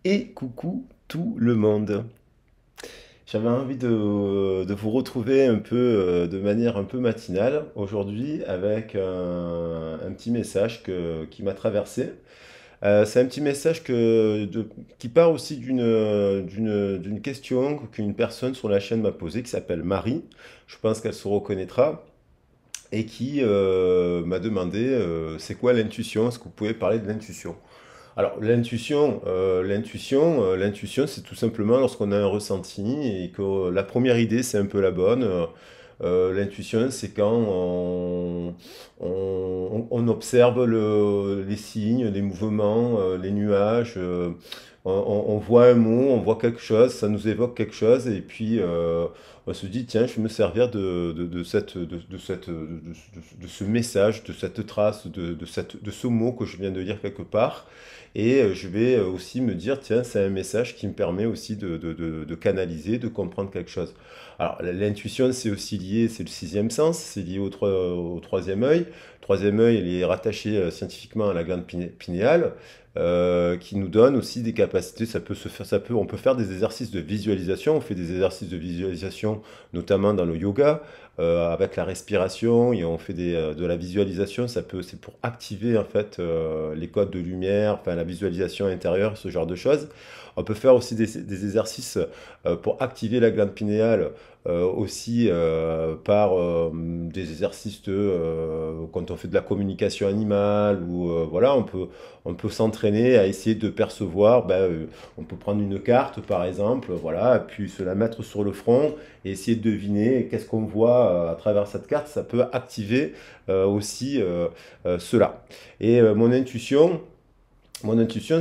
Et coucou tout le monde. J'avais envie de vous retrouver un peu de manière un peu matinale aujourd'hui avec un petit message qui m'a traversé. C'est un petit message qui part aussi d'une question qu'une personne sur la chaîne m'a posée qui s'appelle Marie. Je pense qu'elle se reconnaîtra et qui m'a demandé c'est quoi l'intuition? Est-ce que vous pouvez parler de l'intuition? Alors, l'intuition, c'est tout simplement lorsqu'on a un ressenti et que la première idée, c'est un peu la bonne. L'intuition, c'est quand on observe les signes, les mouvements, les nuages. On voit un mot, on voit quelque chose, ça nous évoque quelque chose, et puis on se dit, tiens, je vais me servir de ce message, de cette trace, de ce mot que je viens de lire quelque part. Et je vais aussi me dire, tiens, c'est un message qui me permet aussi de canaliser, de comprendre quelque chose. Alors, l'intuition, c'est aussi lié, c'est le sixième sens, c'est lié au troisième œil. Le troisième œil, il est rattaché scientifiquement à la glande pinéale, qui nous donne aussi des capacités. On peut faire des exercices de visualisation. On fait des exercices de visualisation, notamment dans le yoga, avec la respiration, et on fait de la visualisation. C'est pour activer en fait les codes de lumière, enfin la visualisation intérieure, ce genre de choses. On peut faire aussi des exercices pour activer la glande pinéale, aussi par des exercices quand on fait de la communication animale, ou voilà, on peut s'entraîner à essayer de percevoir. On peut prendre une carte par exemple, voilà, puis se la mettre sur le front et essayer de deviner qu'est-ce qu'on voit à travers cette carte. Ça peut activer aussi cela. Et mon intuition,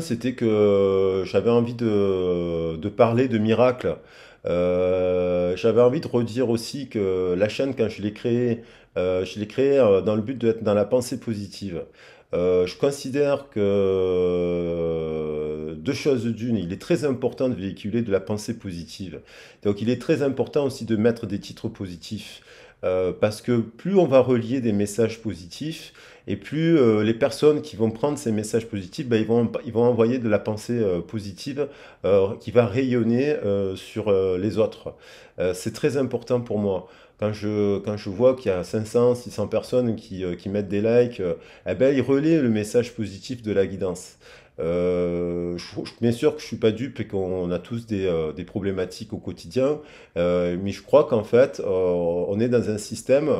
c'était que j'avais envie de parler de miracles. J'avais envie de redire aussi que la chaîne, quand je l'ai créée dans le but d'être dans la pensée positive. Je considère que deux choses d'une, il est très important de véhiculer de la pensée positive. Donc il est très important aussi de mettre des titres positifs. Parce que plus on va relier des messages positifs, et plus les personnes qui vont prendre ces messages positifs, ils vont envoyer de la pensée positive qui va rayonner sur les autres. C'est très important pour moi. Quand je vois qu'il y a 500, 600 personnes qui mettent des likes, eh ben, ils relaient le message positif de la guidance. Bien sûr que je suis pas dupe et qu'on a tous des problématiques au quotidien, mais je crois qu'en fait, on est dans un système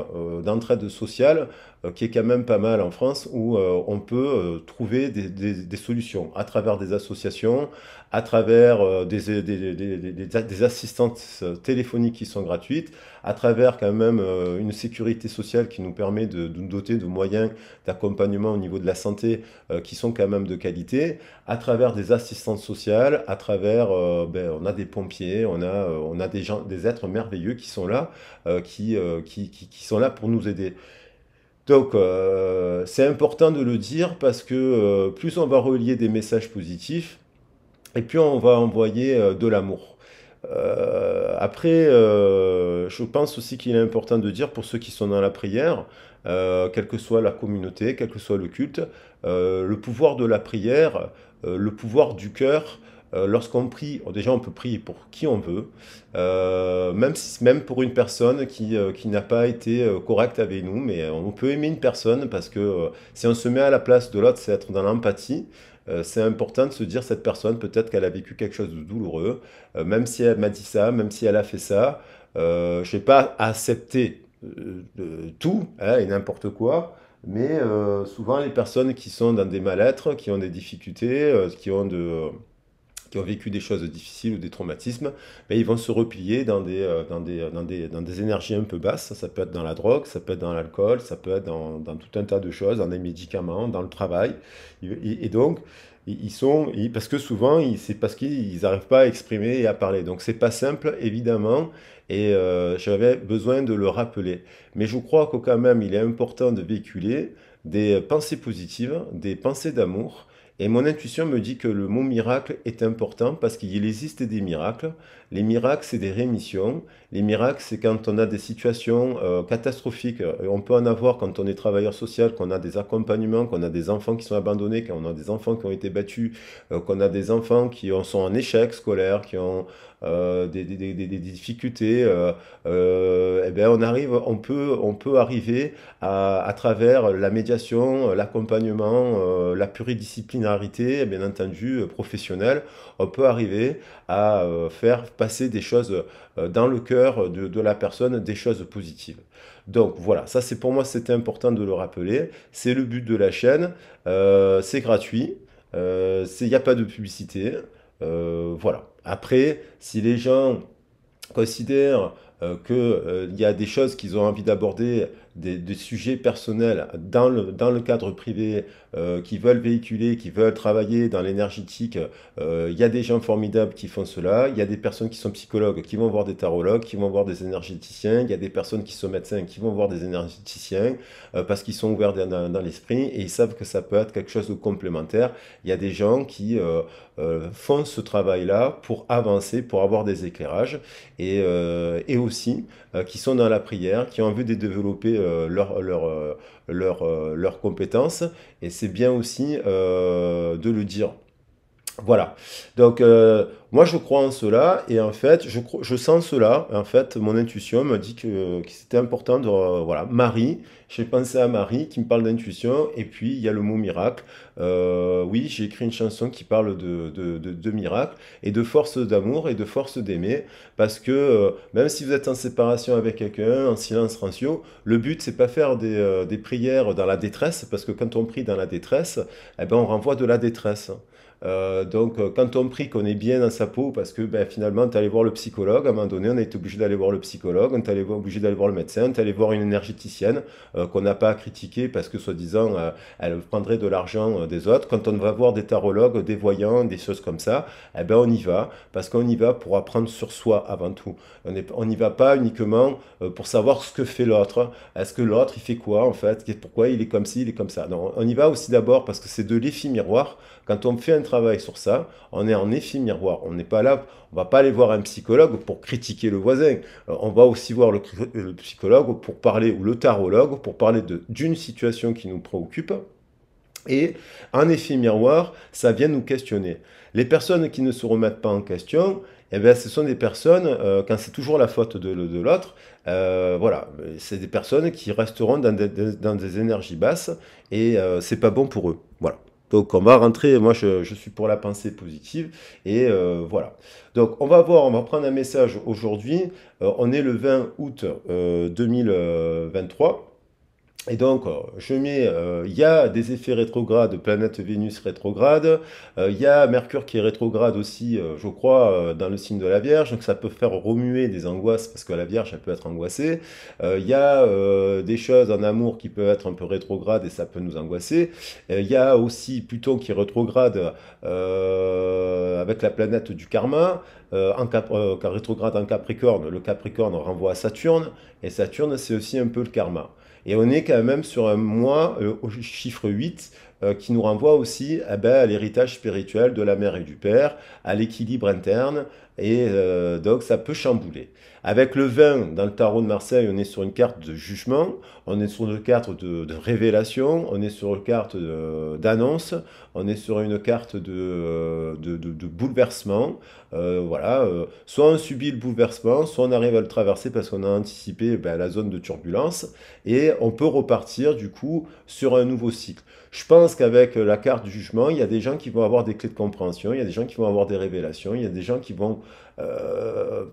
d'entraide sociale qui est quand même pas mal en France, où on peut trouver des solutions à travers des associations, à travers des assistantes téléphoniques qui sont gratuites, à travers quand même une sécurité sociale qui nous permet de nous doter de moyens d'accompagnement au niveau de la santé qui sont quand même de qualité, à travers des assistantes sociales, à travers, on a des pompiers, on a des gens, des êtres merveilleux qui sont là, qui sont là pour nous aider. Donc, c'est important de le dire parce que plus on va relier des messages positifs, et plus on va envoyer de l'amour. Après, je pense aussi qu'il est important de dire pour ceux qui sont dans la prière, quelle que soit la communauté, quel que soit le culte, le pouvoir de la prière, le pouvoir du cœur. Lorsqu'on prie, déjà on peut prier pour qui on veut, même pour une personne qui n'a pas été correcte avec nous, mais on peut aimer une personne parce que si on se met à la place de l'autre, c'est être dans l'empathie. C'est important de se dire, cette personne, peut-être qu'elle a vécu quelque chose de douloureux, même si elle m'a dit ça, même si elle a fait ça, je ne vais pas accepter tout hein, et n'importe quoi, mais souvent les personnes qui sont dans des mal-être, qui ont des difficultés, qui ont vécu des choses difficiles ou des traumatismes, ben, ils vont se replier dans des énergies un peu basses. Ça peut être dans la drogue, ça peut être dans l'alcool, ça peut être dans tout un tas de choses, dans des médicaments, dans le travail. Et donc, parce que souvent, c'est parce qu'ils n'arrivent pas à exprimer et à parler. Donc, c'est pas simple, évidemment, et j'avais besoin de le rappeler. Mais je crois que quand même, il est important de véhiculer des pensées positives, des pensées d'amour, Et mon intuition me dit que le mot miracle est important parce qu'il existe des miracles. Les miracles, c'est des rémissions. Les miracles, c'est quand on a des situations catastrophiques. On peut en avoir quand on est travailleur social, qu'on a des accompagnements, qu'on a des enfants qui sont abandonnés, qu'on a des enfants qui ont été battus, qu'on a des enfants qui sont en échec scolaire, qui ont des difficultés. Eh bien, on peut arriver à travers la médiation, l'accompagnement, la pluridisciplinarité, et bien entendu professionnelle, on peut arriver à faire passer des choses dans le cœur de la personne, des choses positives. Donc voilà, ça c'est pour moi c'était important de le rappeler. C'est le but de la chaîne, c'est gratuit, il n'y a pas de publicité. Voilà. Après, si les gens considèrent qu'il y a des choses qu'ils ont envie d'aborder, des sujets personnels dans le cadre privé, qui veulent véhiculer, qui veulent travailler dans l'énergétique, il y a des gens formidables qui font cela, il y a des personnes qui sont psychologues qui vont voir des tarologues, qui vont voir des énergéticiens, il y a des personnes qui sont médecins qui vont voir des énergéticiens, parce qu'ils sont ouverts dans l'esprit et ils savent que ça peut être quelque chose de complémentaire. Il y a des gens qui font ce travail-là pour avancer, pour avoir des éclairages et aussi qui sont dans la prière, qui ont envie de développer leurs compétences. Et c'est bien aussi de le dire. Voilà. Donc, moi, je crois en cela, et en fait, je sens cela. En fait, mon intuition me dit que c'était important de... voilà, Marie, j'ai pensé à Marie qui me parle d'intuition, et puis il y a le mot miracle. Oui, j'ai écrit une chanson qui parle de miracle, et de force d'amour, et de force d'aimer, parce que même si vous êtes en séparation avec quelqu'un, en silence rancio, le but, c'est pas faire des prières dans la détresse, parce que quand on prie dans la détresse, eh ben, on renvoie de la détresse. Quand on prie qu'on est bien dans sa peau, parce que ben, finalement, tu allé voir le psychologue, à un moment donné, on a été obligé d'aller voir le psychologue, on est obligé d'aller voir le médecin, on est allé voir une énergéticienne qu'on n'a pas à critiquer parce que, soi-disant, elle prendrait de l'argent des autres. Quand on va voir des tarologues, des voyants, des choses comme ça, eh ben, on y va, parce qu'on y va pour apprendre sur soi avant tout. On n'y va pas uniquement pour savoir ce que fait l'autre. Est-ce que l'autre, il fait quoi, en fait? Pourquoi il est comme ci, il est comme ça? Non, on y va aussi d'abord parce que c'est de l'effet miroir. Quand on fait un travail sur ça, on est en effet miroir. On n'est pas là, on va pas aller voir un psychologue pour critiquer le voisin. On va aussi voir le psychologue pour parler, ou le tarologue, pour parler d'une situation qui nous préoccupe. Et en effet miroir, ça vient nous questionner. Les personnes qui ne se remettent pas en question, eh bien, ce sont des personnes, quand c'est toujours la faute de l'autre, voilà, c'est des personnes qui resteront dans des énergies basses et c'est pas bon pour eux. Voilà. Donc on va rentrer, moi je suis pour la pensée positive et voilà. Donc on va voir, on va prendre un message aujourd'hui. On est le 20 août 2023. Et donc, je mets, il y a des effets rétrogrades, planète Vénus rétrograde, il y a Mercure qui est rétrograde aussi, je crois, dans le signe de la Vierge, donc ça peut faire remuer des angoisses, parce que la Vierge, elle peut être angoissée. Il y a des choses en amour qui peuvent être un peu rétrogrades et ça peut nous angoisser. Il y a aussi Pluton qui est rétrograde avec la planète du karma, rétrograde en Capricorne. Le Capricorne renvoie à Saturne, et Saturne, c'est aussi un peu le karma. Et on est quand même sur un mois au chiffre 8 qui nous renvoie aussi à l'héritage spirituel de la mère et du père, à l'équilibre interne, et donc ça peut chambouler. Avec le 20 dans le tarot de Marseille, on est sur une carte de jugement, on est sur une carte de révélation, on est sur une carte d'annonce, on est sur une carte de bouleversement. Voilà, soit on subit le bouleversement, soit on arrive à le traverser parce qu'on a anticipé la zone de turbulence et on peut repartir du coup sur un nouveau cycle. Je pense qu'avec la carte du jugement, il y a des gens qui vont avoir des clés de compréhension, il y a des gens qui vont avoir des révélations, il y a des gens qui vont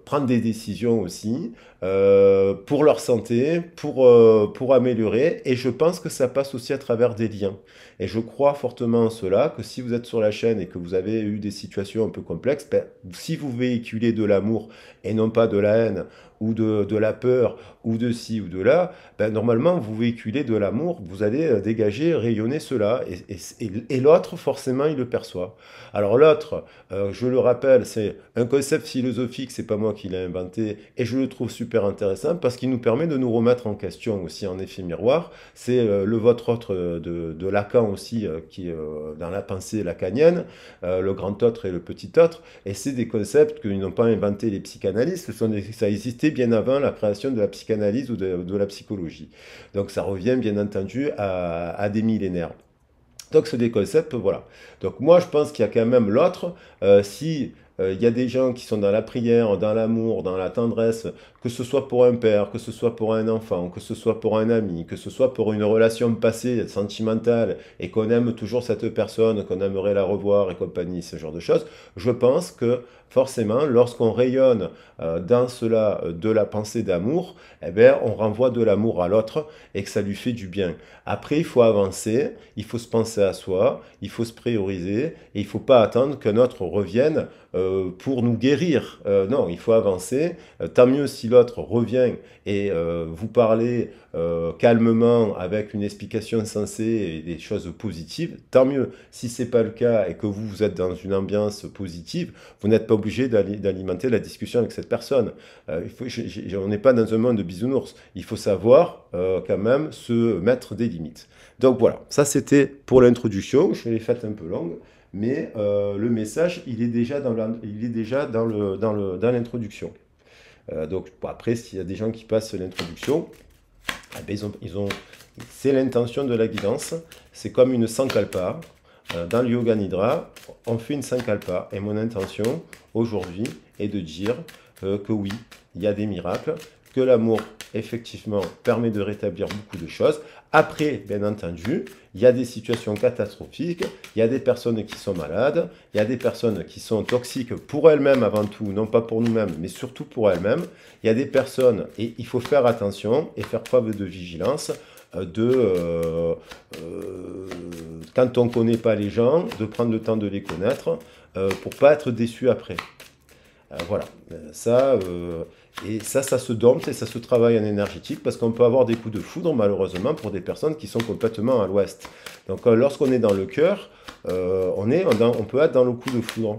prendre des décisions aussi pour leur santé, pour améliorer. Et je pense que ça passe aussi à travers des liens. Et je crois fortement en cela, que si vous êtes sur la chaîne et que vous avez eu des situations un peu complexes, si vous véhiculez de l'amour et non pas de la haine, ou de la peur, ou de ci ou de là, ben, normalement, vous véhiculez de l'amour, vous allez dégager, rayonner cela, et l'autre, forcément, il le perçoit. Alors l'autre, je le rappelle, c'est un concept philosophique, c'est pas moi qui l'ai inventé, et je le trouve super intéressant parce qu'il nous permet de nous remettre en question aussi en effet miroir. C'est le votre autre de Lacan aussi, qui est dans la pensée lacanienne, le grand autre et le petit autre, et c'est des concepts que n'ont pas inventé les psychanalystes, ça existait bien avant la création de la psychanalyse ou de la psychologie. Donc ça revient bien entendu à des millénaires. Donc c'est des concepts, voilà. Donc moi je pense qu'il y a quand même l'autre. Si il y a des gens qui sont dans la prière, dans l'amour, dans la tendresse, que ce soit pour un père, que ce soit pour un enfant, que ce soit pour un ami, que ce soit pour une relation passée sentimentale et qu'on aime toujours cette personne, qu'on aimerait la revoir et compagnie, ce genre de choses, je pense que forcément, lorsqu'on rayonne dans cela de la pensée d'amour, eh bien, on renvoie de l'amour à l'autre et que ça lui fait du bien. Après, il faut avancer, il faut se penser à soi, il faut se prioriser et il ne faut pas attendre qu'un autre revienne pour nous guérir. Non, il faut avancer. Tant mieux si l'autre revient et vous parlez calmement avec une explication sensée et des choses positives. Tant mieux. Si ce n'est pas le cas et que vous êtes dans une ambiance positive, vous n'êtes pas obligé d'alimenter la discussion avec cette personne. On n'est pas dans un monde de bisounours. Il faut savoir quand même se mettre des limites. Donc voilà, ça c'était pour l'introduction. Je l'ai faite un peu longue. Mais le message, il est déjà dans l'introduction. Donc bon, après, s'il y a des gens qui passent l'introduction, eh bien, c'est l'intention de la guidance. C'est comme une sankalpa. Dans le yoga nidra, on fait une sankalpa. Et mon intention aujourd'hui est de dire que oui, il y a des miracles, que l'amour effectivement permet de rétablir beaucoup de choses. Après, bien entendu, il y a des situations catastrophiques, il y a des personnes qui sont malades, il y a des personnes qui sont toxiques pour elles-mêmes avant tout, non pas pour nous-mêmes, mais surtout pour elles-mêmes. Il y a des personnes, et il faut faire attention et faire preuve de vigilance, quand on ne connaît pas les gens, de prendre le temps de les connaître pour ne pas être déçu après. Voilà, et ça se dompte et ça se travaille en énergétique parce qu'on peut avoir des coups de foudre malheureusement pour des personnes qui sont complètement à l'ouest. Donc lorsqu'on est dans le cœur, on peut être dans le coup de foudre.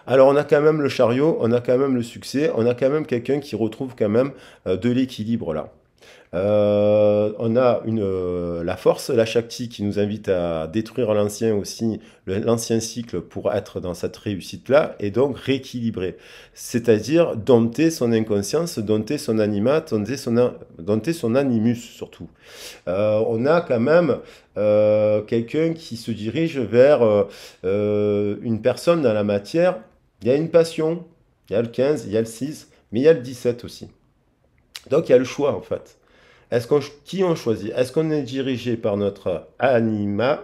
Alors on a quand même le chariot, on a quand même le succès, on a quand même quelqu'un qui retrouve quand même de l'équilibre là. On a la force, la Shakti qui nous invite à détruire l'ancien aussi, l'ancien cycle pour être dans cette réussite-là et donc rééquilibrer. C'est-à-dire dompter son inconscience, dompter son anima, dompter son animus surtout. On a quand même quelqu'un qui se dirige vers une personne dans la matière. Il y a une passion, il y a le 15, il y a le 6, mais il y a le 17 aussi. Donc il y a le choix en fait. Qui on choisit? Est-ce qu'on est dirigé par notre anima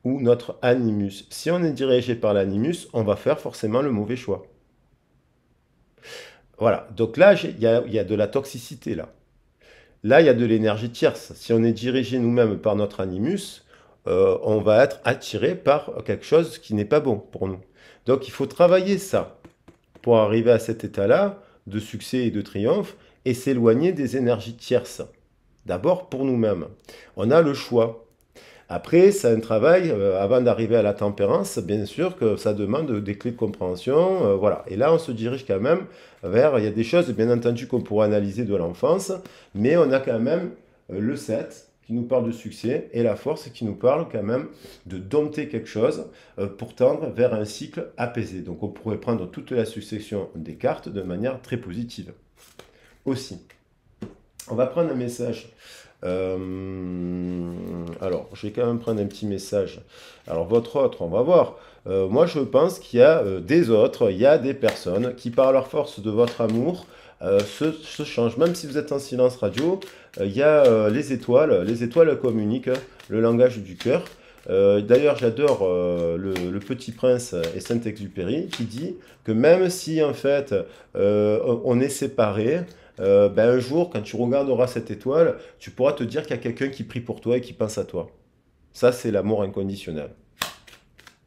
ou notre animus? Si on est dirigé par l'animus, on va faire forcément le mauvais choix. Voilà, donc là, il y a de la toxicité là. Là, il y a de l'énergie tierce. Si on est dirigé nous-mêmes par notre animus, on va être attiré par quelque chose qui n'est pas bon pour nous. Donc il faut travailler ça pour arriver à cet état-là de succès et de triomphe et s'éloigner des énergies tierces. D'abord pour nous-mêmes. On a le choix. Après, c'est un travail, avant d'arriver à la tempérance, bien sûr que ça demande des clés de compréhension, voilà. Et là, on se dirige quand même vers, il y a des choses, bien entendu, qu'on pourrait analyser de l'enfance, mais on a quand même le 7 qui nous parle de succès et la force qui nous parle quand même de dompter quelque chose pour tendre vers un cycle apaisé. Donc on pourrait prendre toute la succession des cartes de manière très positive. Aussi. On va prendre un message. Alors, je vais quand même prendre un petit message. Alors, votre autre, on va voir. Moi, je pense qu'il y a des autres, il y a des personnes qui, par leur force de votre amour, se changent. Même si vous êtes en silence radio, il y a les étoiles. Les étoiles communiquent le langage du cœur. D'ailleurs, j'adore le Petit Prince et Saint-Exupéry qui dit que même si, en fait, on est séparés, un jour, quand tu regarderas cette étoile, tu pourras te dire qu'il y a quelqu'un qui prie pour toi et qui pense à toi. Ça, c'est l'amour inconditionnel.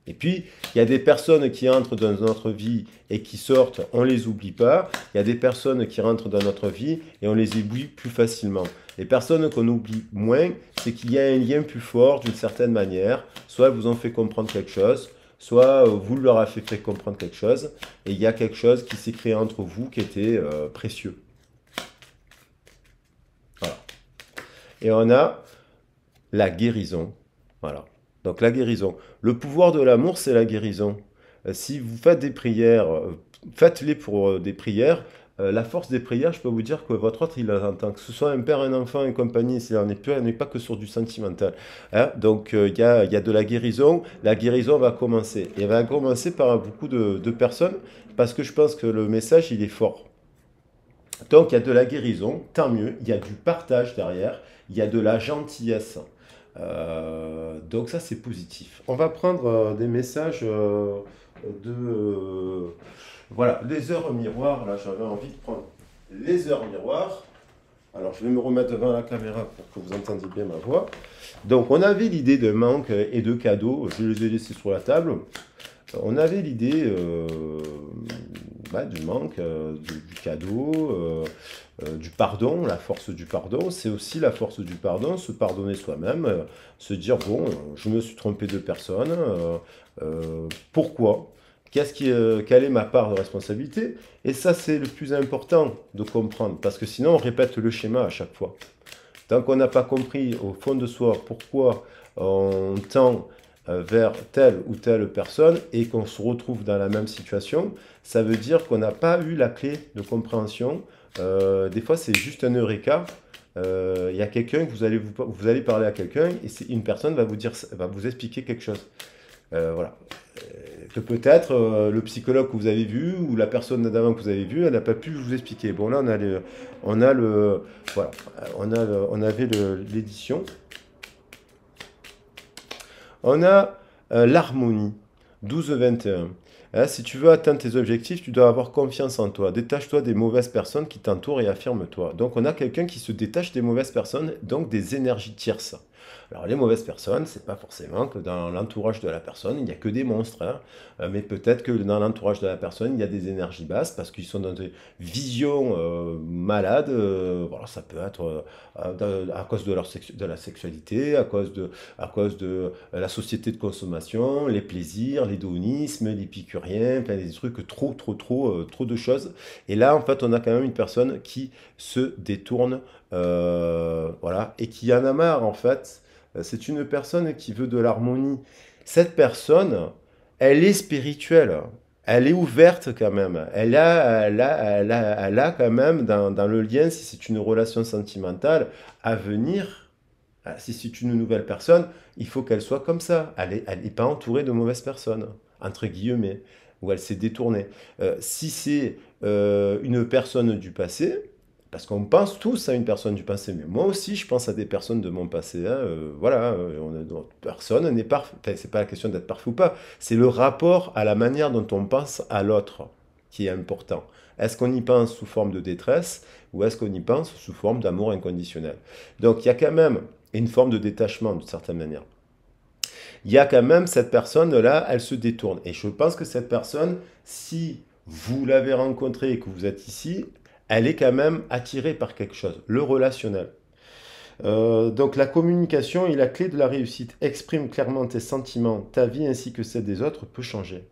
Et puis, il y a des personnes qui entrent dans notre vie et qui sortent, on ne les oublie pas. Il y a des personnes qui rentrent dans notre vie et on les oublie plus facilement. Les personnes qu'on oublie moins, c'est qu'il y a un lien plus fort d'une certaine manière. Soit elles vous ont fait comprendre quelque chose, soit vous leur avez fait comprendre quelque chose. Et il y a quelque chose qui s'est créé entre vous qui était précieux. Voilà. Et on a la guérison. Voilà. Donc la guérison. Le pouvoir de l'amour, c'est la guérison. Si vous faites des prières, faites-les pour des prières. La force des prières, je peux vous dire que votre autre, il entend, que ce soit un père, un enfant, et compagnie, on n'est pas que sur du sentimental. Hein. Donc il y a de la guérison. La guérison va commencer. Et elle va commencer par beaucoup de personnes, parce que je pense que le message, il est fort. Donc il y a de la guérison, tant mieux. Il y a du partage derrière. Il y a de la gentillesse. Donc ça c'est positif. On va prendre des messages voilà, les heures miroirs. Là j'avais envie de prendre les heures miroirs. Alors je vais me remettre devant la caméra pour que vous entendiez bien ma voix. Donc on avait l'idée de manque et de cadeaux. Je les ai laissés sur la table. On avait l'idée du manque, du cadeau, du pardon, la force du pardon. C'est aussi la force du pardon, se pardonner soi-même, se dire, bon, je me suis trompé de personne, pourquoi? Quelle est ma part de responsabilité? Et ça, c'est le plus important de comprendre, parce que sinon, on répète le schéma à chaque fois. Tant qu'on n'a pas compris au fond de soi pourquoi on tend vers telle ou telle personne et qu'on se retrouve dans la même situation, ça veut dire qu'on n'a pas eu la clé de compréhension. Des fois, c'est juste un eureka. Il y a quelqu'un que vous allez parler à quelqu'un et une personne va vous expliquer quelque chose. Voilà. Que peut-être le psychologue que vous avez vu ou la personne d'avant que vous avez vu, elle n'a pas pu vous expliquer. Bon, là, voilà, on avait l'édition. On a l'harmonie, 12-21. Hein, si tu veux atteindre tes objectifs, tu dois avoir confiance en toi. Détache-toi des mauvaises personnes qui t'entourent et affirme-toi. Donc on a quelqu'un qui se détache des mauvaises personnes, donc des énergies tierces. Alors les mauvaises personnes, c'est pas forcément que dans l'entourage de la personne, il n'y a que des monstres. Hein. Mais peut-être que dans l'entourage de la personne, il y a des énergies basses parce qu'ils sont dans des visions malades. Voilà, ça peut être à cause de de la sexualité, à cause de la société de consommation, les plaisirs, l'hédonisme, l'épicurien, plein des trucs, trop de choses. Et là, en fait, on a quand même une personne qui se détourne, voilà, et qui en a marre, en fait. C'est une personne qui veut de l'harmonie. Cette personne, elle est spirituelle. Elle est ouverte quand même. Elle a quand même dans le lien, si c'est une relation sentimentale, à venir. Si c'est une nouvelle personne, il faut qu'elle soit comme ça. Elle n'est pas entourée de mauvaises personnes, entre guillemets, où elle s'est détournée. Si c'est une personne du passé, parce qu'on pense tous à une personne du passé, mais moi aussi je pense à des personnes de mon passé. Hein, voilà, personne n'est parfait. Enfin, c'est pas la question d'être parfait ou pas, c'est le rapport à la manière dont on pense à l'autre qui est important. Est-ce qu'on y pense sous forme de détresse ou est-ce qu'on y pense sous forme d'amour inconditionnel? Donc il y a quand même une forme de détachement d'une certaine manière. Il y a quand même cette personne-là, elle se détourne. Et je pense que cette personne, si vous l'avez rencontrée et que vous êtes ici, elle est quand même attirée par quelque chose, le relationnel. Donc la communication est la clé de la réussite. Exprime clairement tes sentiments, ta vie ainsi que celle des autres peut changer.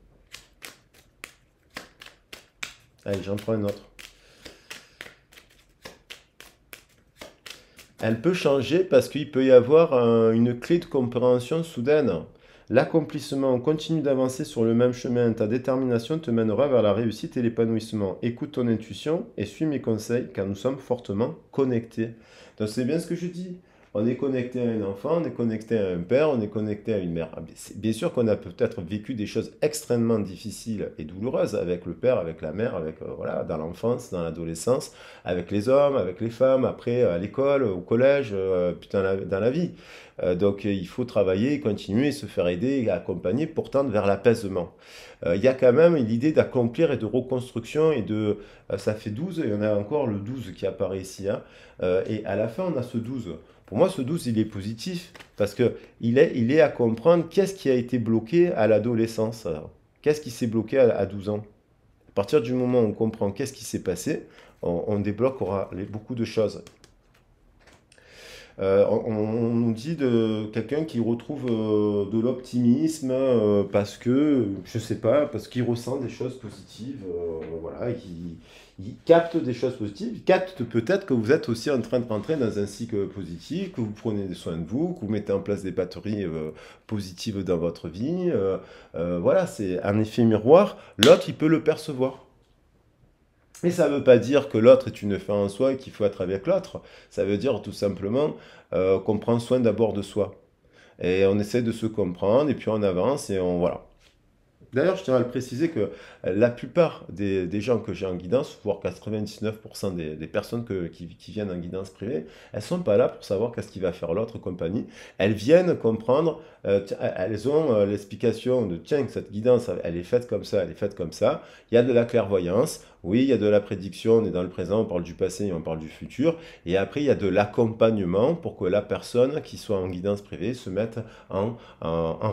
Allez, j'en prends un autre. Elle peut changer parce qu'il peut y avoir une clé de compréhension soudaine. L'accomplissement continue d'avancer sur le même chemin. Ta détermination te mènera vers la réussite et l'épanouissement. Écoute ton intuition et suis mes conseils car nous sommes fortement connectés. Donc c'est bien ce que je dis. On est connecté à un enfant, on est connecté à un père, on est connecté à une mère. Bien sûr qu'on a peut-être vécu des choses extrêmement difficiles et douloureuses avec le père, avec la mère, avec voilà, dans l'enfance, dans l'adolescence, avec les hommes, avec les femmes, après à l'école, au collège, puis dans la vie. Donc il faut travailler, continuer, se faire aider et accompagner pour tendre vers l'apaisement. Il y a quand même l'idée d'accomplir et de reconstruction et ça fait 12 et on a encore le 12 qui apparaît ici. Hein. Et à la fin on a ce 12. Pour moi, ce 12, il est positif parce que il est à comprendre qu'est-ce qui a été bloqué à l'adolescence. Alors. Qu'est-ce qui s'est bloqué à 12 ans? À partir du moment où on comprend qu'est-ce qui s'est passé, on débloquera beaucoup de choses. On nous dit de quelqu'un qui retrouve de l'optimisme parce que, je sais pas, parce qu'il ressent des choses positives, voilà, il capte des choses positives, il capte peut-être que vous êtes aussi en train de rentrer dans un cycle positif, que vous prenez soin de vous, que vous mettez en place des batteries positives dans votre vie. Voilà, c'est un effet miroir. L'autre, il peut le percevoir. Et ça ne veut pas dire que l'autre est une fin en soi et qu'il faut être avec l'autre. Ça veut dire tout simplement qu'on prend soin d'abord de soi. Et on essaie de se comprendre et puis on avance et on voilà. D'ailleurs, je tiens à le préciser que la plupart des gens que j'ai en guidance, voire 99% des personnes qui viennent en guidance privée, elles sont pas là pour savoir qu'est-ce qui va faire l'autre compagnie. Elles viennent comprendre, elles ont l'explication de tiens, cette guidance, elle est faite comme ça, elle est faite comme ça. Il y a de la clairvoyance, oui, il y a de la prédiction, on est dans le présent, on parle du passé et on parle du futur. Et après, il y a de l'accompagnement pour que la personne qui soit en guidance privée se mette en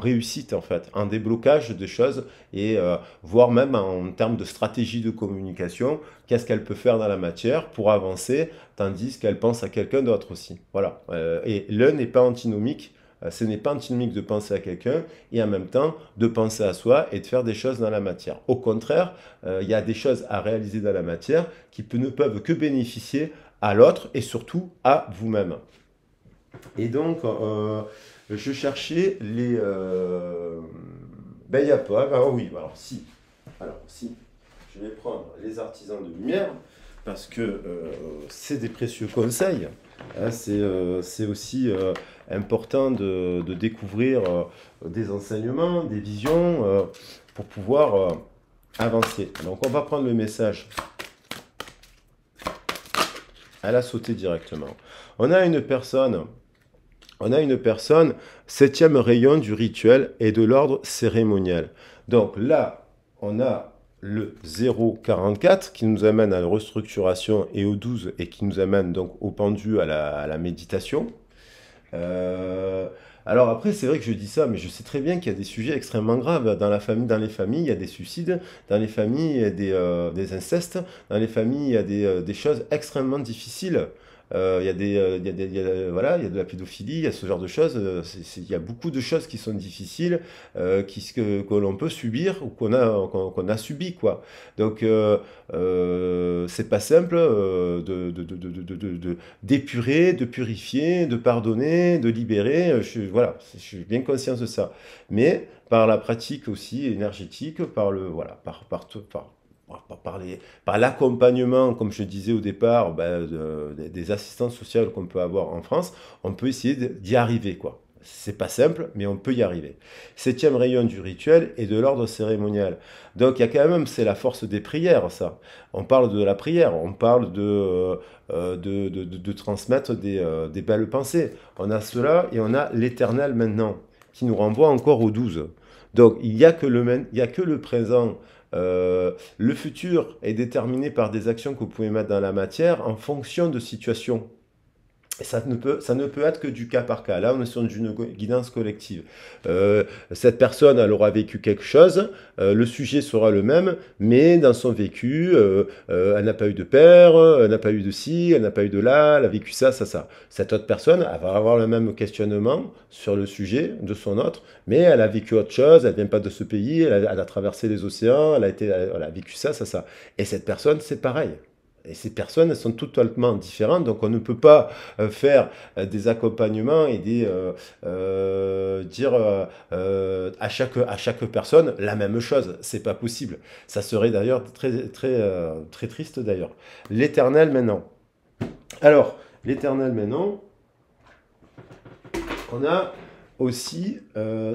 réussite, en fait, en déblocage de choses et voire même en termes de stratégie de communication, qu'est-ce qu'elle peut faire dans la matière pour avancer, tandis qu'elle pense à quelqu'un d'autre aussi. Voilà. Et l'un n'est pas antinomique. Ce n'est pas antinomique de penser à quelqu'un et en même temps de penser à soi et de faire des choses dans la matière. Au contraire, il y a des choses à réaliser dans la matière qui ne peuvent que bénéficier à l'autre et surtout à vous-même. Et donc, je cherchais les... ben, il n'y a pas. Ah oui, alors si. Alors si. Je vais prendre les artisans de lumière parce que c'est des précieux conseils. Hein, c'est aussi important de découvrir des enseignements, des visions pour pouvoir avancer. Donc on va prendre le message. Elle a sauté directement. On a une personne septième rayon du rituel et de l'ordre cérémonial. Donc là, on a le 0,44 qui nous amène à la restructuration et au 12 et qui nous amène donc au pendu à la méditation. Alors après, c'est vrai que je dis ça, mais je sais très bien qu'il y a des sujets extrêmement graves. Dans les familles, il y a des suicides, dans les familles, il y a des incestes, dans les familles, il y a des choses extrêmement difficiles. Il y a voilà, il y a de la pédophilie, il y a ce genre de choses. Il y a beaucoup de choses qui sont difficiles, que l'on peut subir ou qu'on a subi, quoi. Donc, c'est pas simple d'épurer, de purifier, de pardonner, de libérer. Voilà, je suis bien conscient de ça. Mais par la pratique aussi énergétique, par le, voilà, par l'accompagnement, comme je disais au départ, ben, des assistances sociales qu'on peut avoir en France, on peut essayer d'y arriver, quoi. C'est pas simple, mais on peut y arriver. Septième rayon du rituel et de l'ordre cérémonial. Donc il y a quand même, c'est la force des prières, ça. On parle de la prière, on parle de transmettre des belles pensées. On a cela et on a l'éternel maintenant, qui nous renvoie encore au 12. Donc il n'y a que il y a que le présent. Le futur est déterminé par des actions que vous pouvez mettre dans la matière en fonction de situations. Et ça ne peut être que du cas par cas. Là, on est sur une guidance collective. Cette personne, elle aura vécu quelque chose, le sujet sera le même, mais dans son vécu, elle n'a pas eu de père, elle n'a pas eu de ci, elle n'a pas eu de là, elle a vécu ça, ça, ça. Cette autre personne, elle va avoir le même questionnement sur le sujet de son autre, mais elle a vécu autre chose, elle ne vient pas de ce pays, elle a traversé les océans, elle a vécu ça, ça, ça. Et cette personne, c'est pareil. Et ces personnes elles sont totalement différentes, donc on ne peut pas faire des accompagnements et dire à chaque personne la même chose. C'est pas possible. Ça serait d'ailleurs très triste d'ailleurs. L'éternel maintenant. Alors, l'éternel maintenant, on a aussi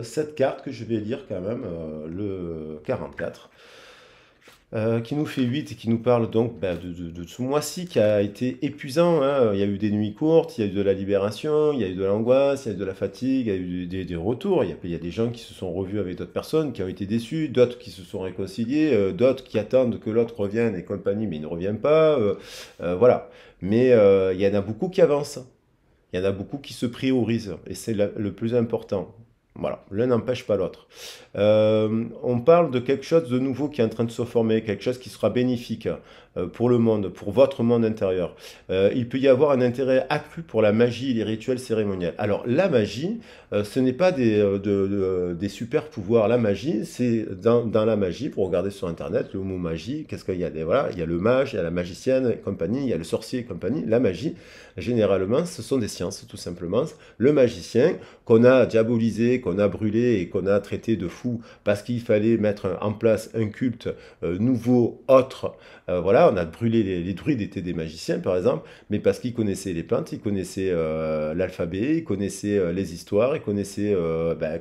cette carte que je vais lire quand même, le 44. Qui nous fait 8 et qui nous parle donc de ce mois-ci qui a été épuisant. Hein. Il y a eu des nuits courtes, il y a eu de la libération, il y a eu de l'angoisse, il y a eu de la fatigue, il y a eu des retours. Il y a des gens qui se sont revus avec d'autres personnes, qui ont été déçus, d'autres qui se sont réconciliés, d'autres qui attendent que l'autre revienne et compagnie, mais il ne revient pas. Voilà. Mais il y en a beaucoup qui avancent. Il y en a beaucoup qui se priorisent, et c'est le plus important. Voilà, l'un n'empêche pas l'autre. On parle de quelque chose de nouveau qui est en train de se former, quelque chose qui sera bénéfique pour le monde, pour votre monde intérieur. Il peut y avoir un intérêt accru pour la magie et les rituels cérémoniels. Alors, la magie, ce n'est pas des super pouvoirs. La magie, c'est dans la magie, pour regarder sur Internet, le mot magie, qu'est-ce qu'il y a voilà, il y a le mage, il y a la magicienne et compagnie, il y a le sorcier et compagnie. La magie, généralement, ce sont des sciences, tout simplement. Le magicien, qu'on a diabolisé, qu'on a brûlé et qu'on a traité de fou parce qu'il fallait mettre en place un culte nouveau, autre. Voilà, on a brûlé les druides étaient des magiciens par exemple, mais parce qu'ils connaissaient les plantes, ils connaissaient l'alphabet, ils connaissaient les histoires, ils connaissaient,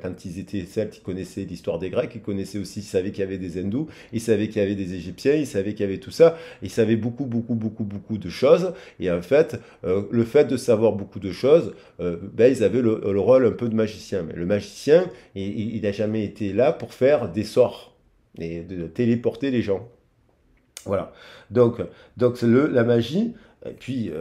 quand ils étaient celtes, ils connaissaient l'histoire des Grecs, ils connaissaient aussi, ils savaient qu'il y avait des hindous, ils savaient qu'il y avait des Égyptiens, ils savaient qu'il y avait tout ça, ils savaient beaucoup, beaucoup, beaucoup, beaucoup de choses, et en fait, le fait de savoir beaucoup de choses, ils avaient le rôle un peu de magicien. Mais le magicien, il n'a jamais été là pour faire des sorts et de téléporter les gens. Voilà. Donc, donc la magie, et puis